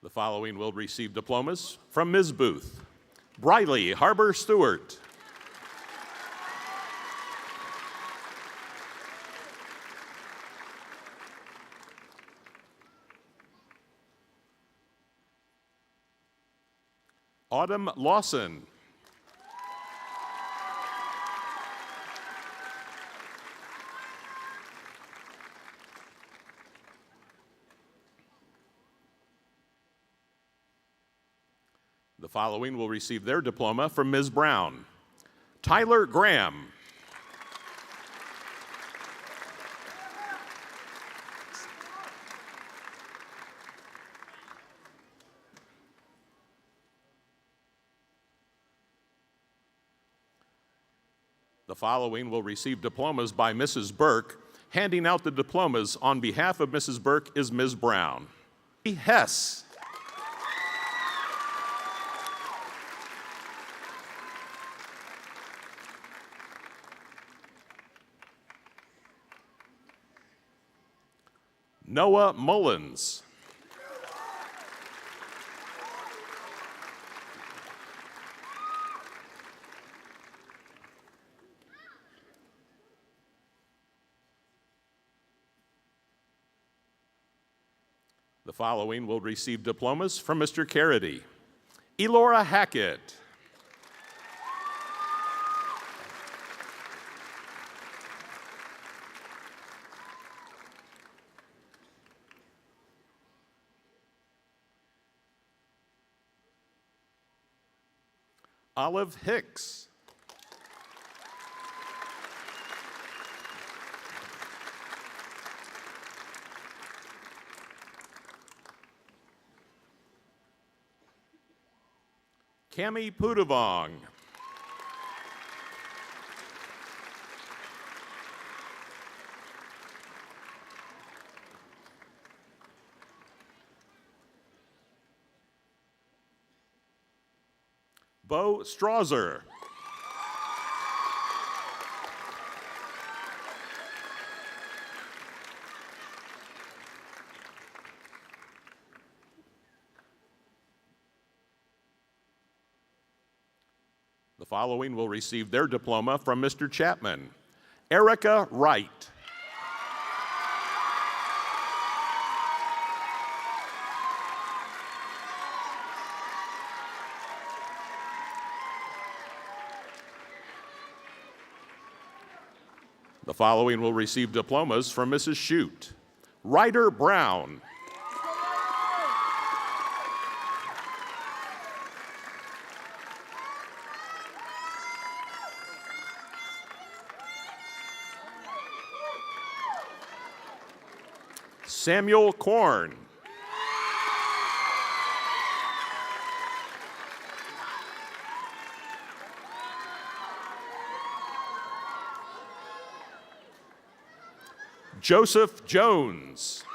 The following will receive diplomas from Ms. Booth. Briley Harbor Stewart. Autumn Lawson. The following will receive their diploma from Ms. Brown. Tyler Graham. The following will receive diplomas by Mrs. Burke. Handing out the diplomas on behalf of Mrs. Burke is Ms. Brown. Hess. Noah Mullins. The following will receive diplomas from Mr. Carity. Elora Hackett. Olive Hicks. Cami Pudavong. Bo Strauser. The following will receive their diploma from Mr. Chapman. Erica Wright. The following will receive diplomas from Mrs. Shute. Ryder Brown. Samuel Korn. Joseph Jones.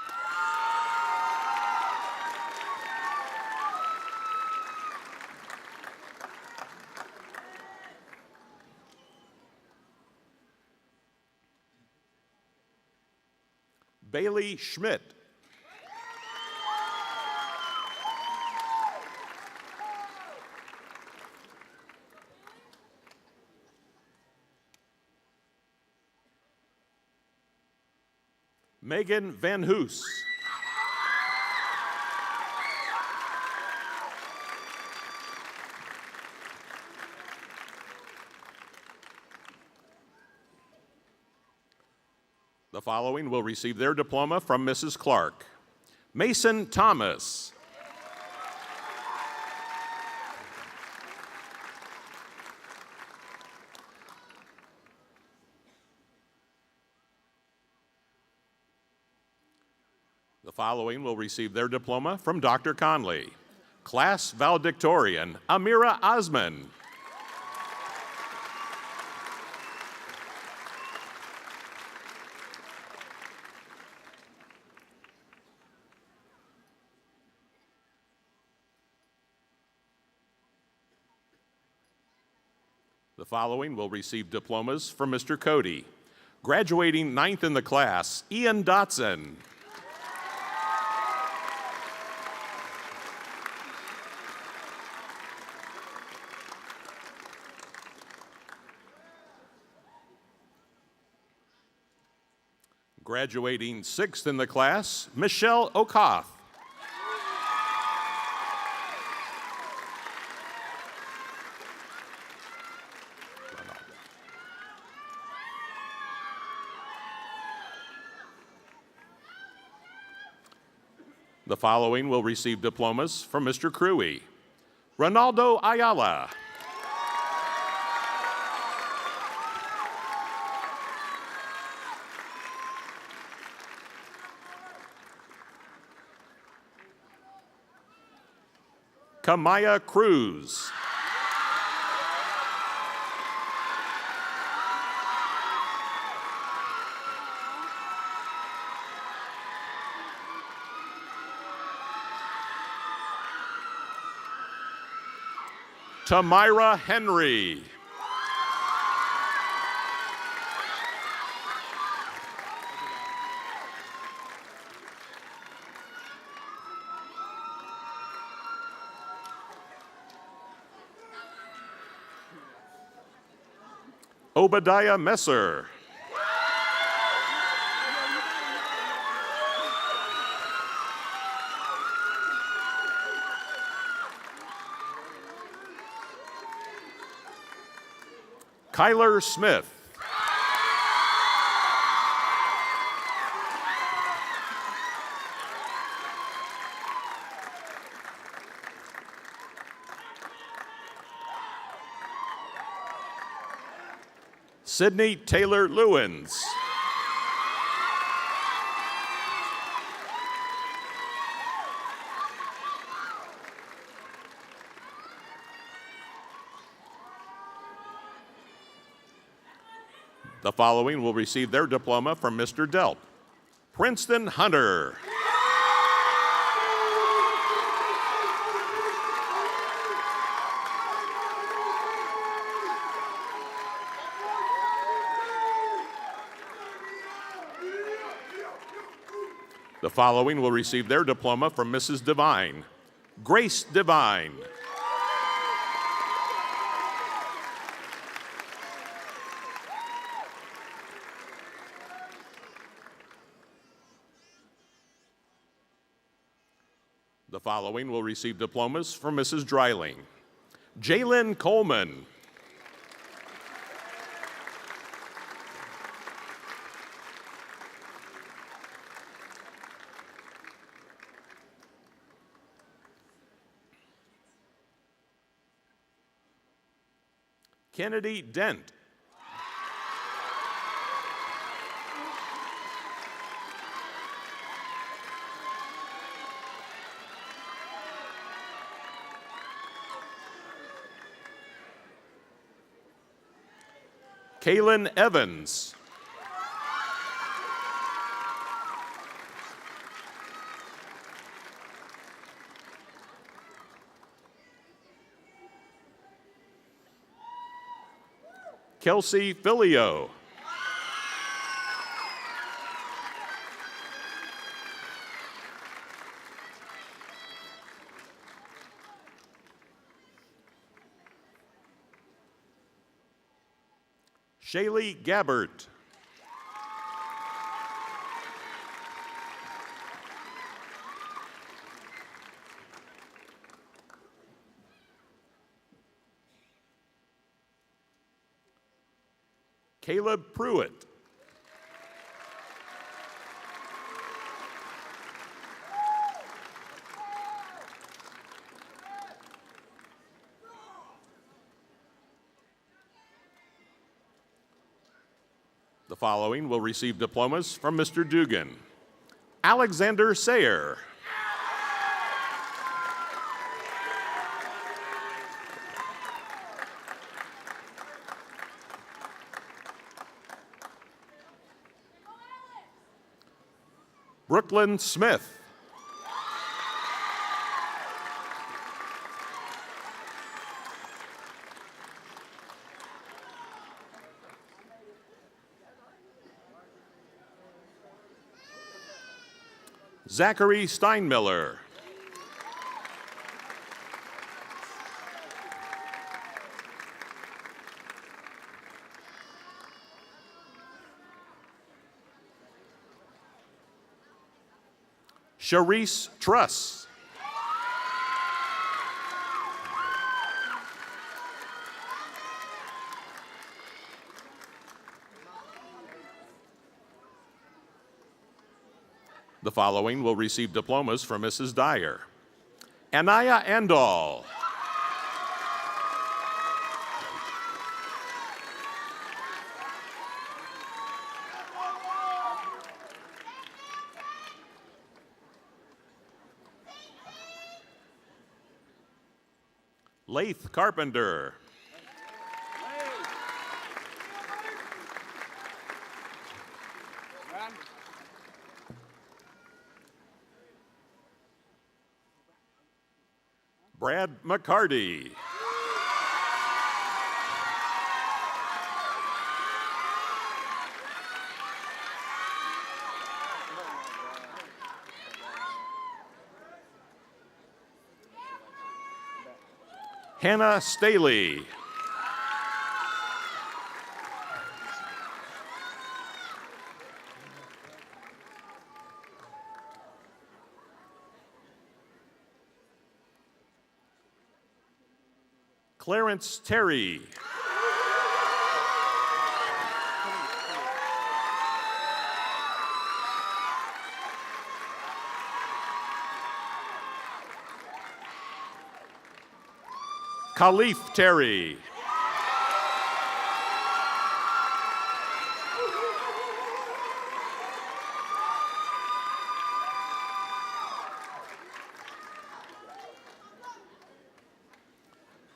Bailey Schmidt. Megan Van Hoos. The following will receive their diploma from Mrs. Clark. Mason Thomas. The following will receive their diploma from Dr. Conley. Class Valedictorian, Amira Osman. The following will receive diplomas from Mr. Cody. Graduating 9th in the class, Ian Dotson. Graduating 6th in the class, Michelle Okoth. The following will receive diplomas from Mr. Cruey. Ronaldo Ayala. Kamaya Cruz. Tamira Henry. Obadiah Messer. Kyler Smith. Sydney Taylor Lewins. The following will receive their diploma from Mr. Delp. Princeton Hunter. The following will receive their diploma from Mrs. Devine. Grace Devine. The following will receive diplomas from Mrs. Dreiling. Jalen Coleman. Kennedy Dent. Kaylin Evans. Kelsey Filio. Shaylee Gabbert. Caleb Pruitt. The following will receive diplomas from Mr. Dugan. Alexander Sayer. Brooklyn Smith. Zachary Steinmiller. Sharice Truss. The following will receive diplomas from Mrs. Dyer. Anaya Andal. Laith Carpenter. Brad McCarty. Hannah Staley. Clarence Terry. Khalif Terry.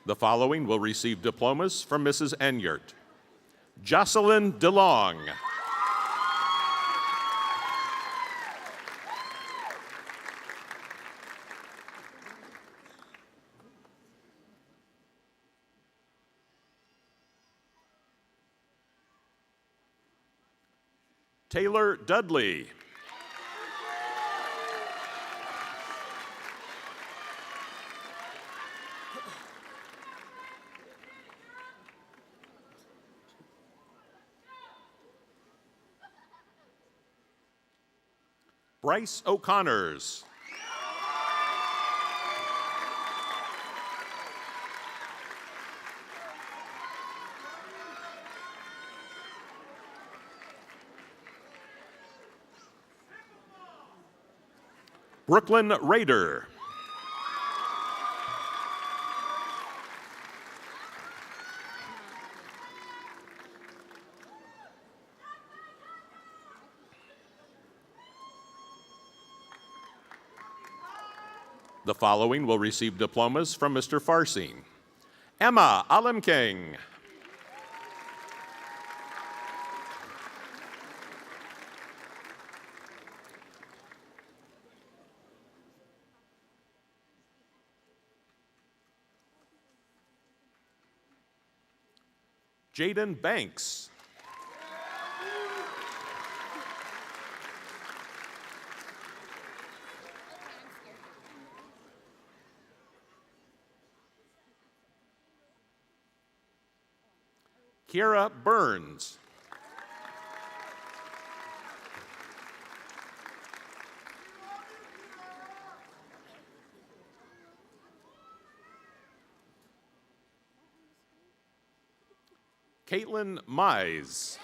The following will receive diplomas from Mrs. Enyart. Jocelyn DeLong. Taylor Dudley. Bryce O'Connors. Brooklyn Rader. The following will receive diplomas from Mr. Farsine. Emma Alemking. Jaden Banks. Kiera Burns. Caitlin Mize.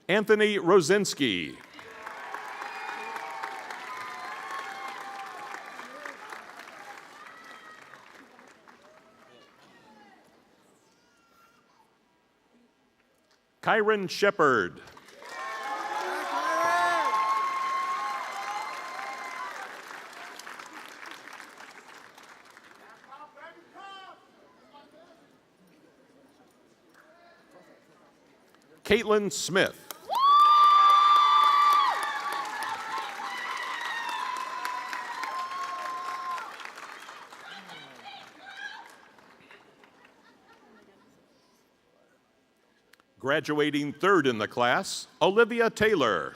Anthony Rosinski. Kyron Shepard. Caitlin Smith. Graduating third in the class, Olivia Taylor.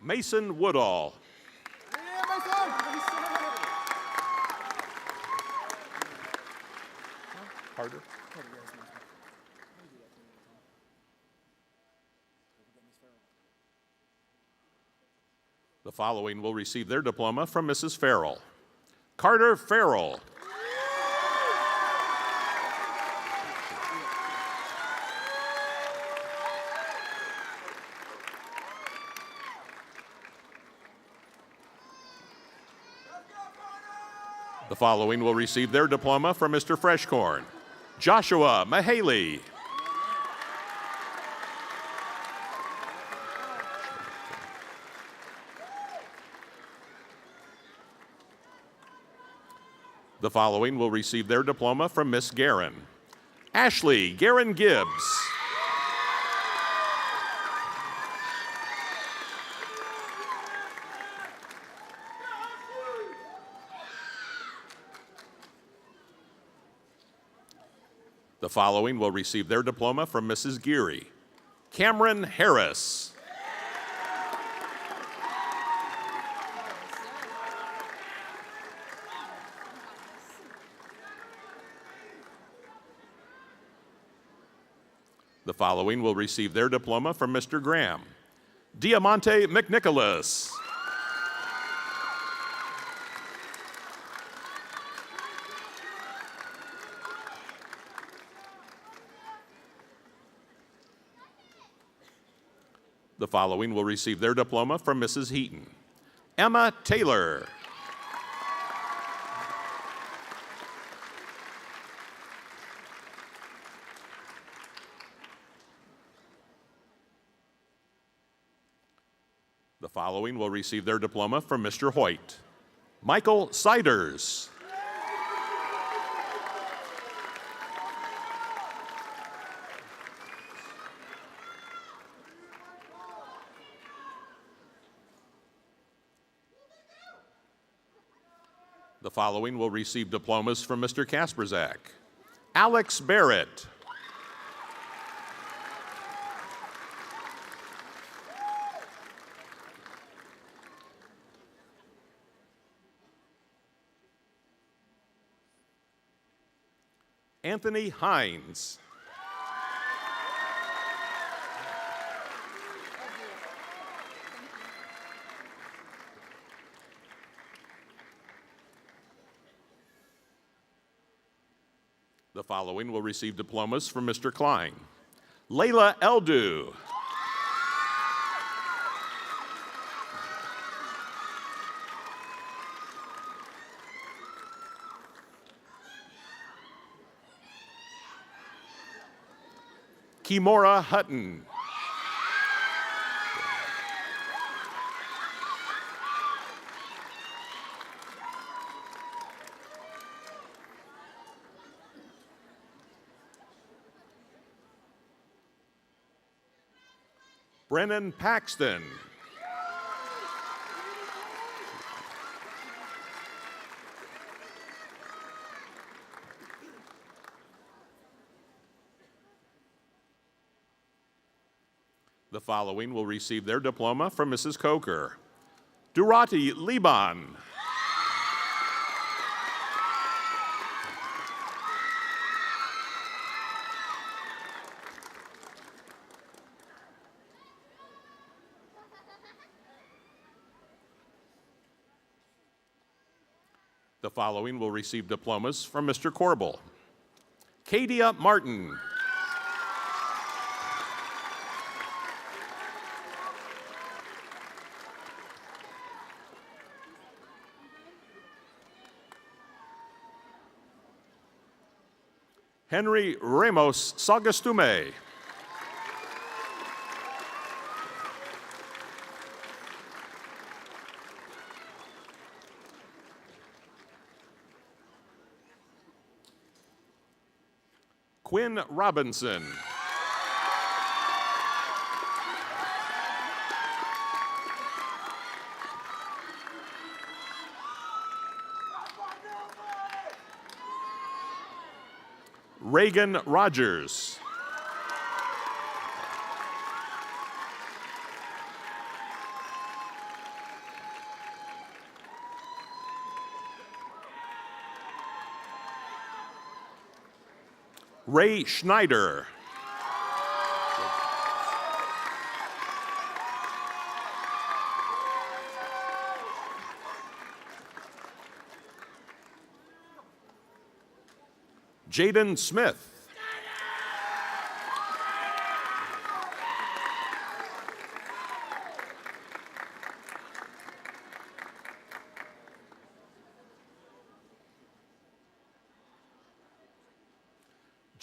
Mason Woodall. Harder. The following will receive their diploma from Mrs. Farrell. Carter Farrell. The following will receive their diploma from Mr. Freshcorn. Joshua Mahaley. The following will receive their diploma from Miss Guerin. Ashley Guerin Gibbs. The following will receive their diploma from Mrs. Geary. Cameron Harris. The following will receive their diploma from Mr. Graham. Diamante McNicholas. The following will receive their diploma from Mrs. Heaton. Emma Taylor. The following will receive their diploma from Mr. Hoyt. Michael Siders. The following will receive diplomas from Mr. Kasperzak. Alex Barrett. Anthony Hines. The following will receive diplomas from Mr. Klein. Layla Eldu. Kimora Hutton. Brennan Paxton. The following will receive their diploma from Mrs. Coker. Durati Liban. The following will receive diplomas from Mr. Corbel. Kadia Martin. Henry Ramos Sagastume. Quinn Robinson. Reagan Rogers. Ray Schneider. Jaden Smith.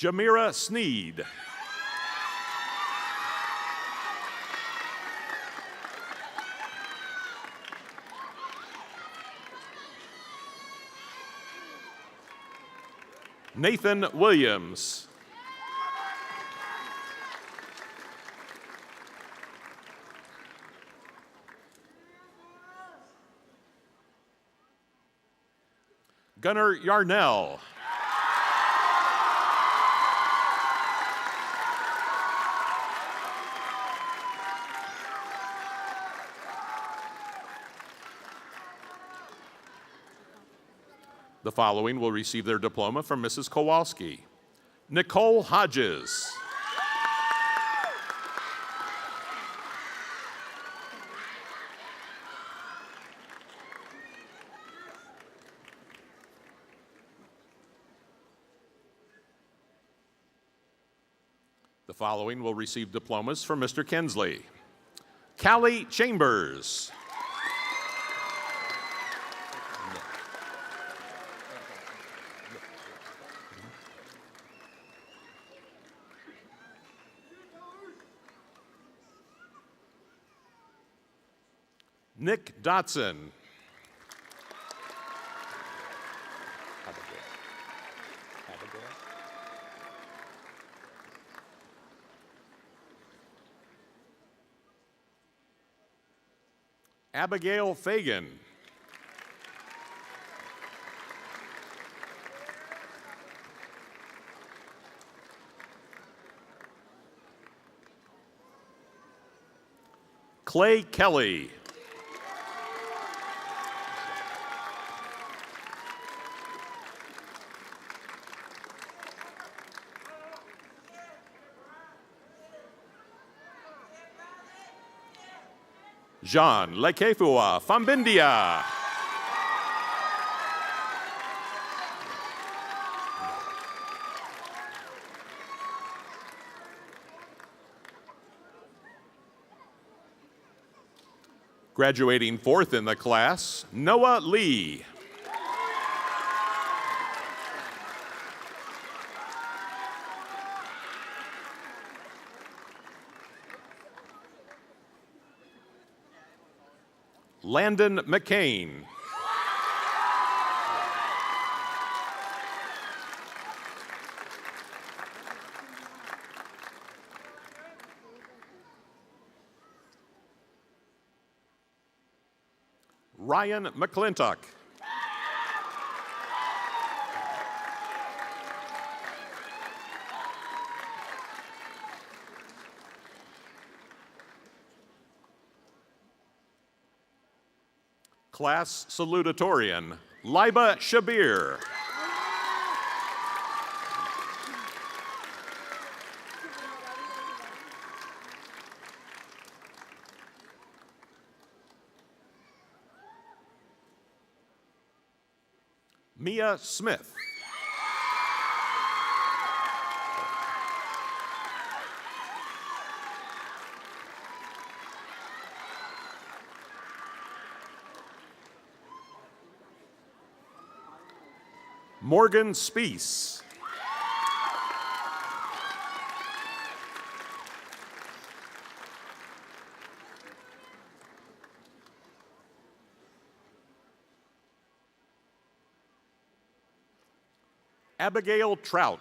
Jamira Sneed. Nathan Williams. Gunnar Yarnell. The following will receive their diploma from Mrs. Kowalski. Nicole Hodges. The following will receive diplomas from Mr. Kinsley. Callie Chambers. Nick Dotson. Abigail Fagan. Clay Kelly. Jean Lekefua Fambindia. Graduating fourth in the class, Noah Lee. Landon McCain. Ryan McClintock. Class Salutatorian, Liba Shabir. Mia Smith. Morgan Speece. Abigail Trout.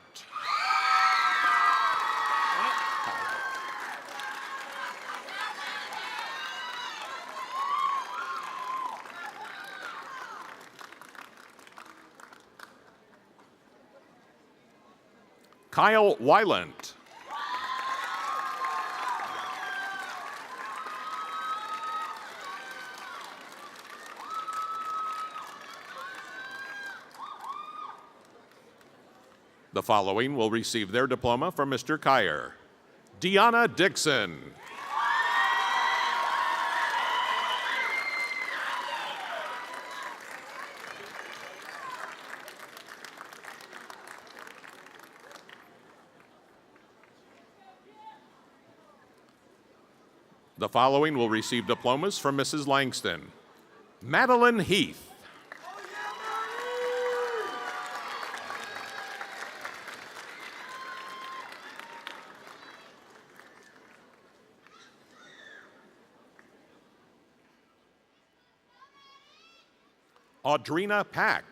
Kyle Weiland. The following will receive their diploma from Mr. Kyer. Deanna Dixon. The following will receive diplomas from Mrs. Langston. Madeline Heath. Audrina Pack.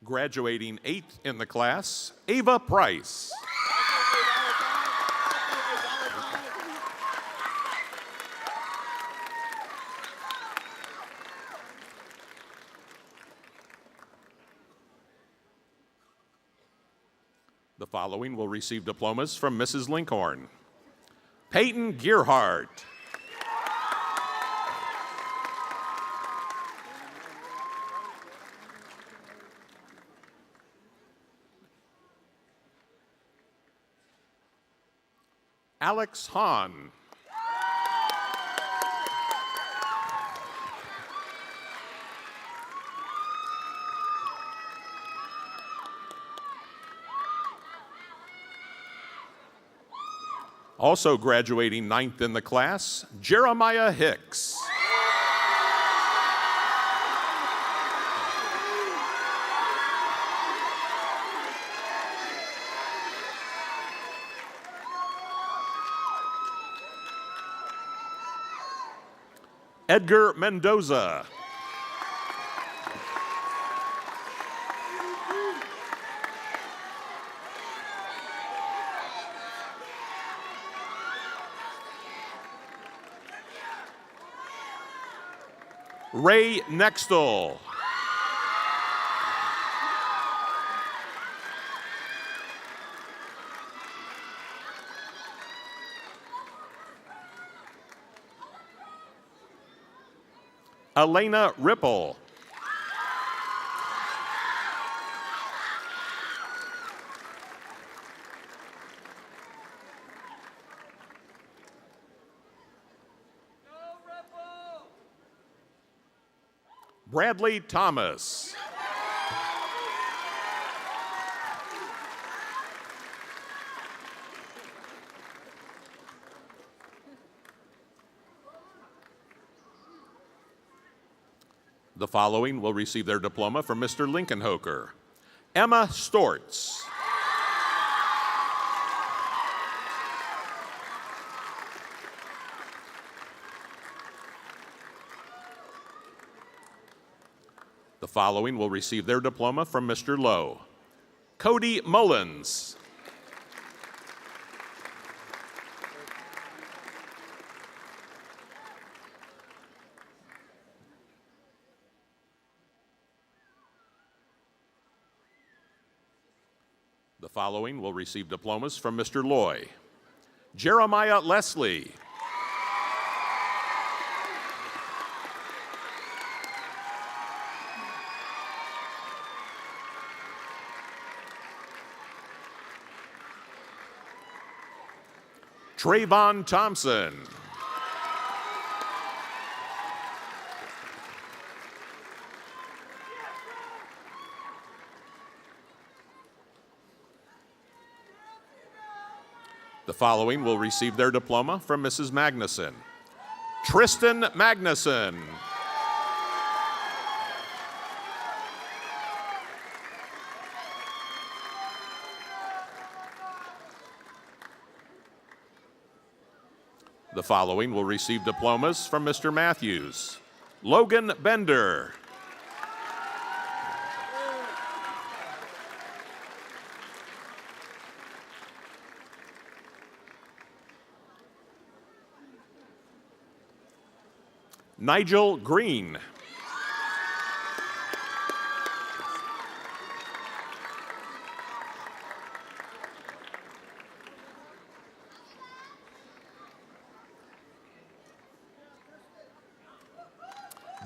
Graduating 8th in the class, Ava Price. The following will receive diplomas from Mrs. Linkhorn. Peyton Gearhart. Alex Hahn. Also graduating 9th in the class, Jeremiah Hicks. Edgar Mendoza. Ray Nextel. Elena Ripple. Bradley Thomas. The following will receive their diploma from Mr. Lincoln Hoker. Emma Stortz. The following will receive their diploma from Mr. Lowe. Cody Mullins. The following will receive diplomas from Mr. Loy. Jeremiah Leslie. Trayvon Thompson. The following will receive their diploma from Mrs. Magnuson. Tristan Magnuson. The following will receive diplomas from Mr. Matthews. Logan Bender. Nigel Green.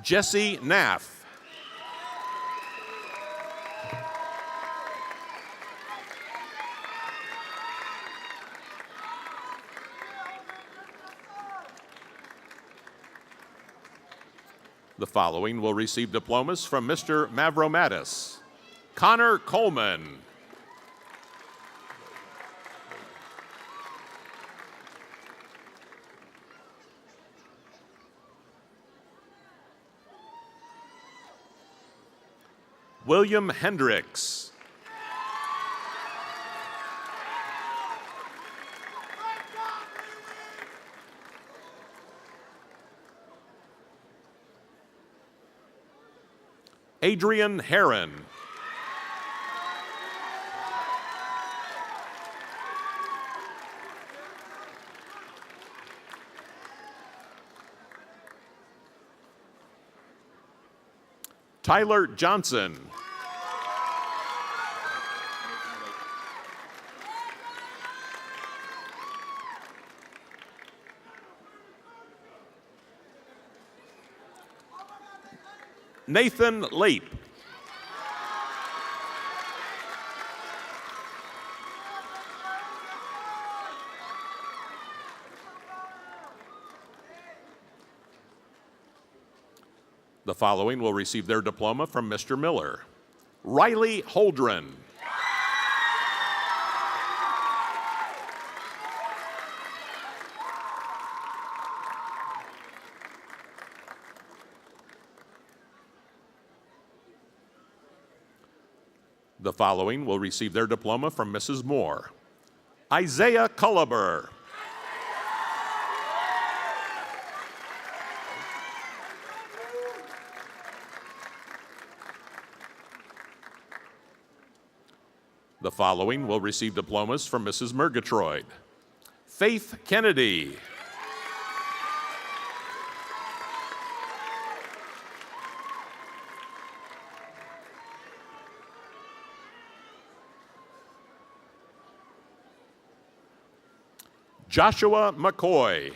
Jesse Naff. The following will receive diplomas from Mr. Mavromatis. Connor Coleman. William Hendricks. Adrian Heron. Tyler Johnson. Nathan Leap. The following will receive their diploma from Mr. Miller. Riley Holdren. The following will receive their diploma from Mrs. Moore. Isaiah Culliber. The following will receive diplomas from Mrs. Murgatroyd. Faith Kennedy. Joshua McCoy.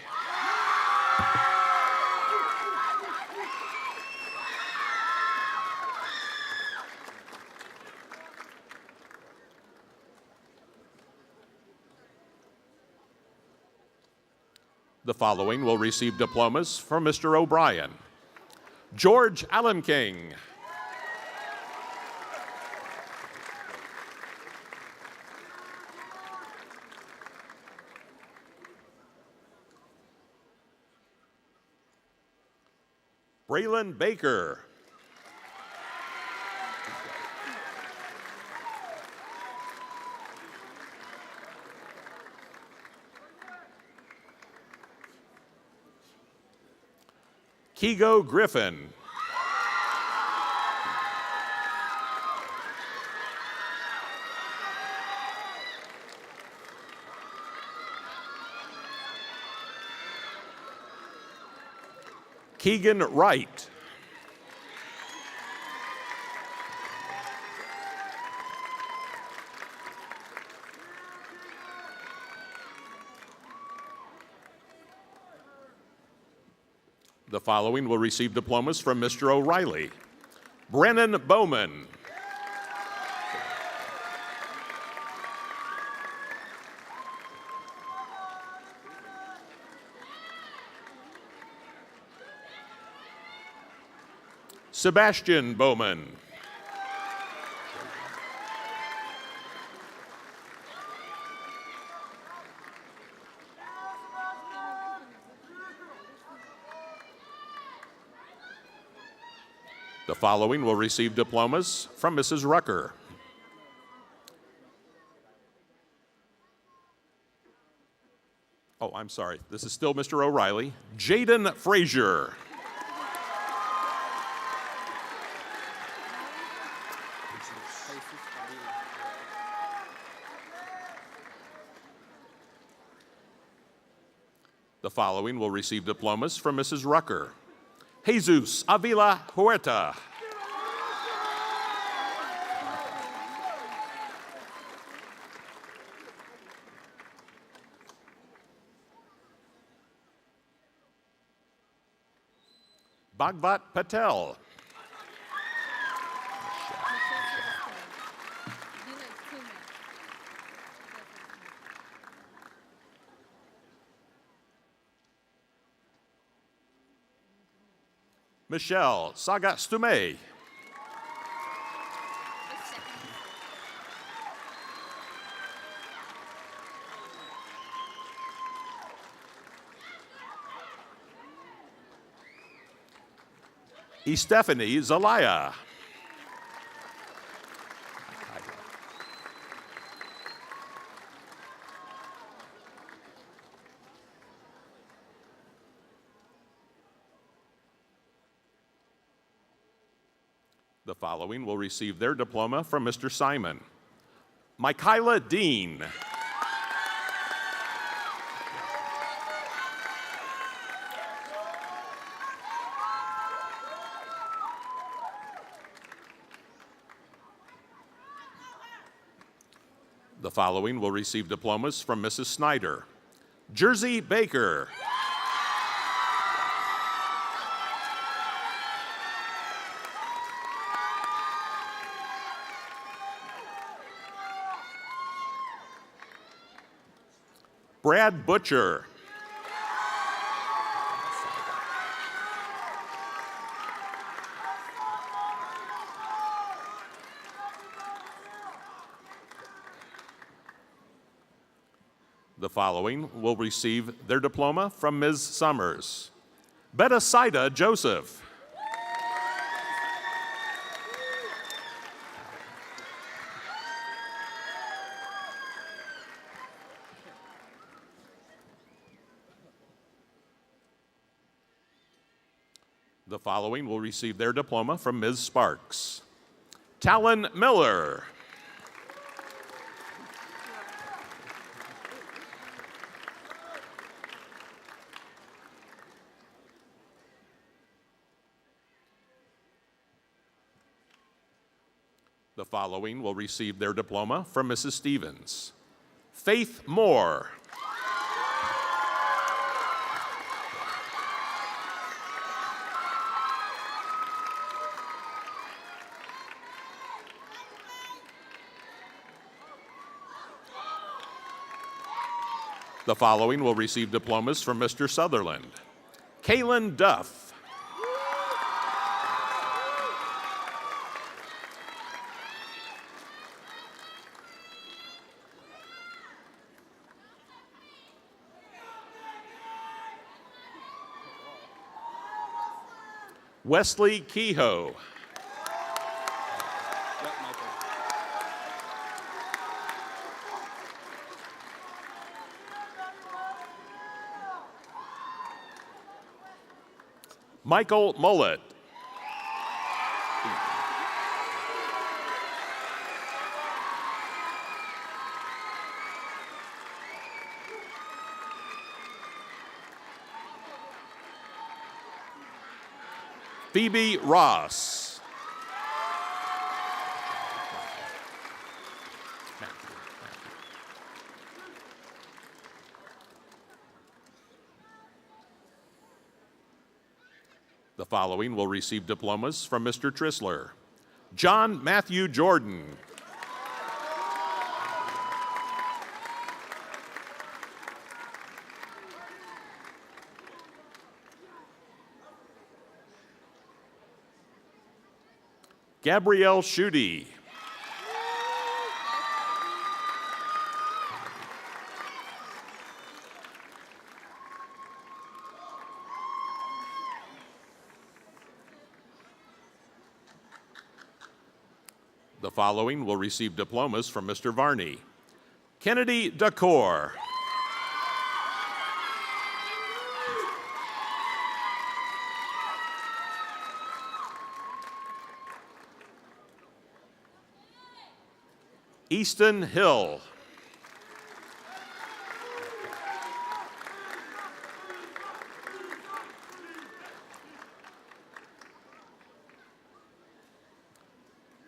The following will receive diplomas from Mr. O'Brien. George Allen King. Braylon Baker. Kigo Griffin. Keegan Wright. The following will receive diplomas from Mr. O'Reilly. Brennan Bowman. Sebastian Bowman. The following will receive diplomas from Mrs. Rucker. Oh, I'm sorry. This is still Mr. O'Reilly. Jaden Frazier. The following will receive diplomas from Mrs. Rucker. Jesus Avila Huerta. Bhagvat Patel. Michelle Sagastume. Stephanie Zelaya. The following will receive their diploma from Mr. Simon. Michaela Dean. The following will receive diplomas from Mrs. Snyder. Jersey Baker. Brad Butcher. The following will receive their diploma from Ms. Summers. Betasida Joseph. The following will receive their diploma from Ms. Sparks. Talon Miller. The following will receive their diploma from Mrs. Stevens. Faith Moore. The following will receive diplomas from Mr. Sutherland. Kaylin Duff. Wesley Kehoe. Michael Mullet. Phoebe Ross. The following will receive diplomas from Mr. Trissler. John Matthew Jordan. Gabrielle Schutte. The following will receive diplomas from Mr. Varney. Kennedy Dacour. Easton Hill.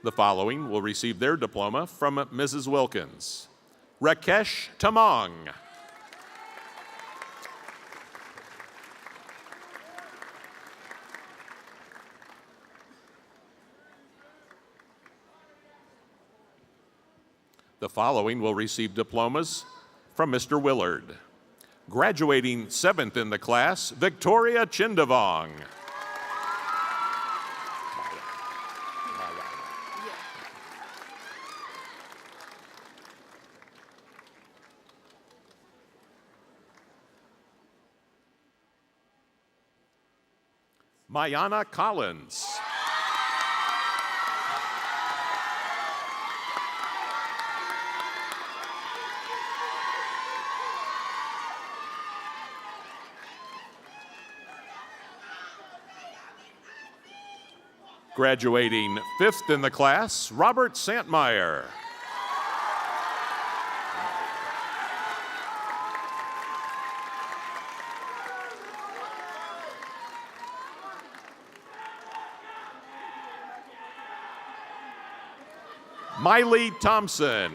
The following will receive their diploma from Mrs. Wilkins. Rakesh Tamang. The following will receive diplomas from Mr. Willard. Graduating 7th in the class, Victoria Chindavong. Mayana Collins. Graduating 5th in the class, Robert Santmeyer. Miley Thompson.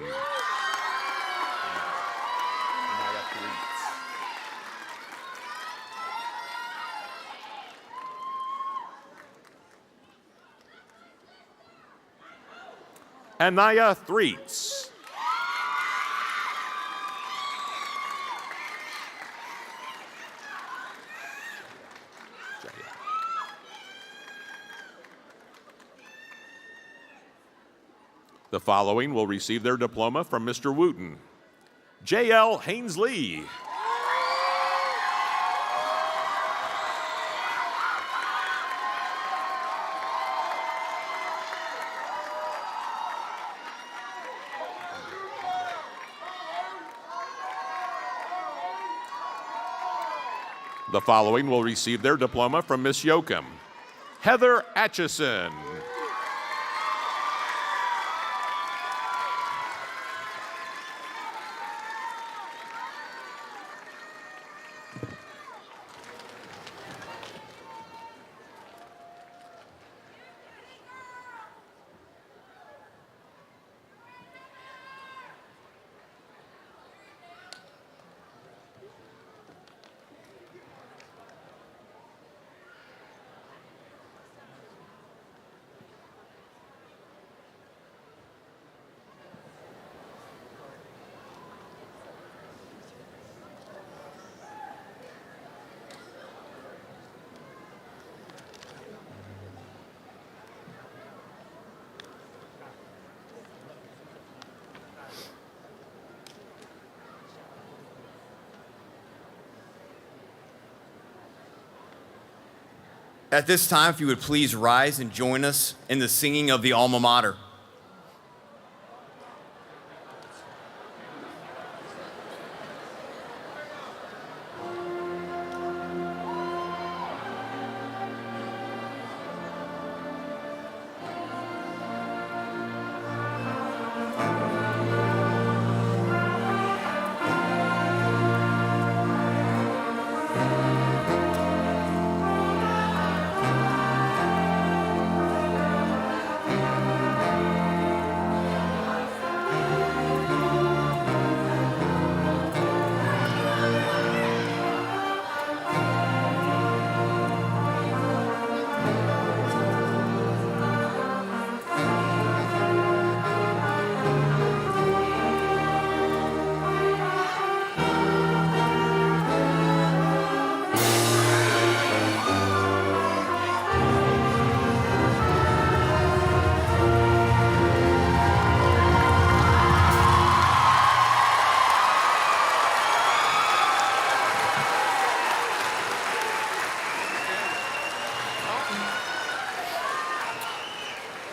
Anaya Threets. The following will receive their diploma from Mr. Wooten. J.L. Hainsley. The following will receive their diploma from Miss Yoakum. Heather Atchison. At this time, if you would please rise and join us in the singing of the Alma Mater.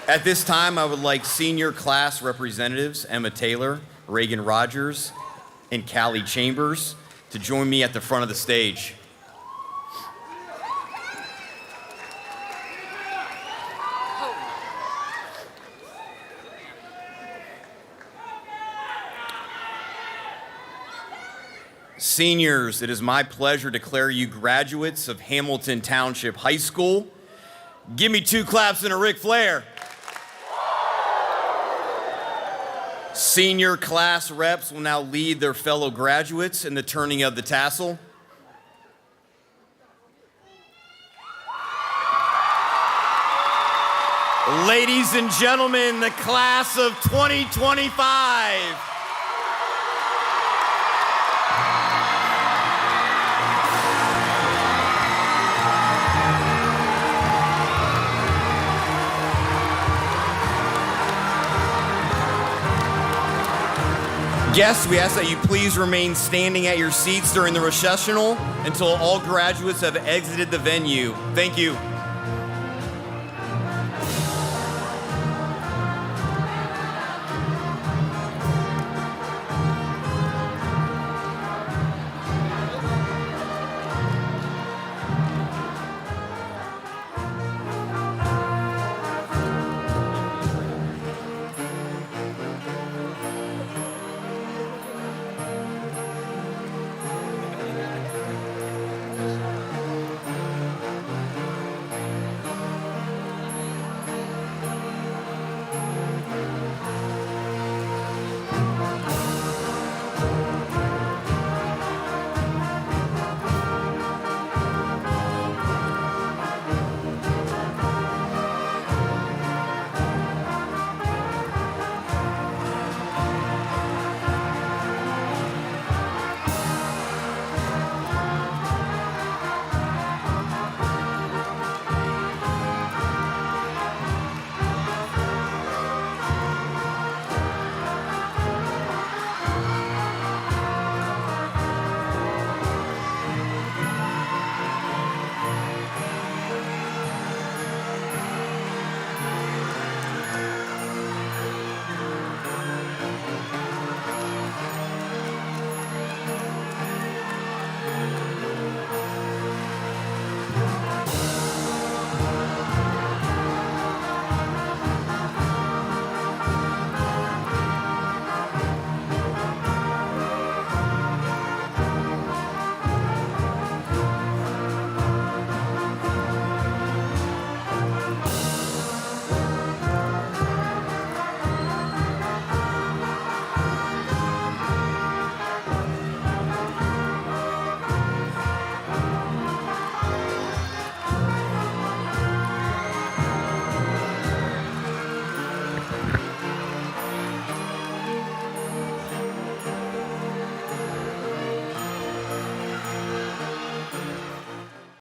At this time, I would like senior class representatives Emma Taylor, Reagan Rogers, and Callie Chambers to join me at the front of the stage. Seniors, it is my pleasure to declare you graduates of Hamilton Township High School. Give me 2 claps and a Ric Flair. Senior class reps will now lead their fellow graduates in the turning of the tassel. Ladies and gentlemen, the class of 2025. Guests, we ask that you please remain standing at your seats during the recessional until all graduates have exited the venue. Thank you.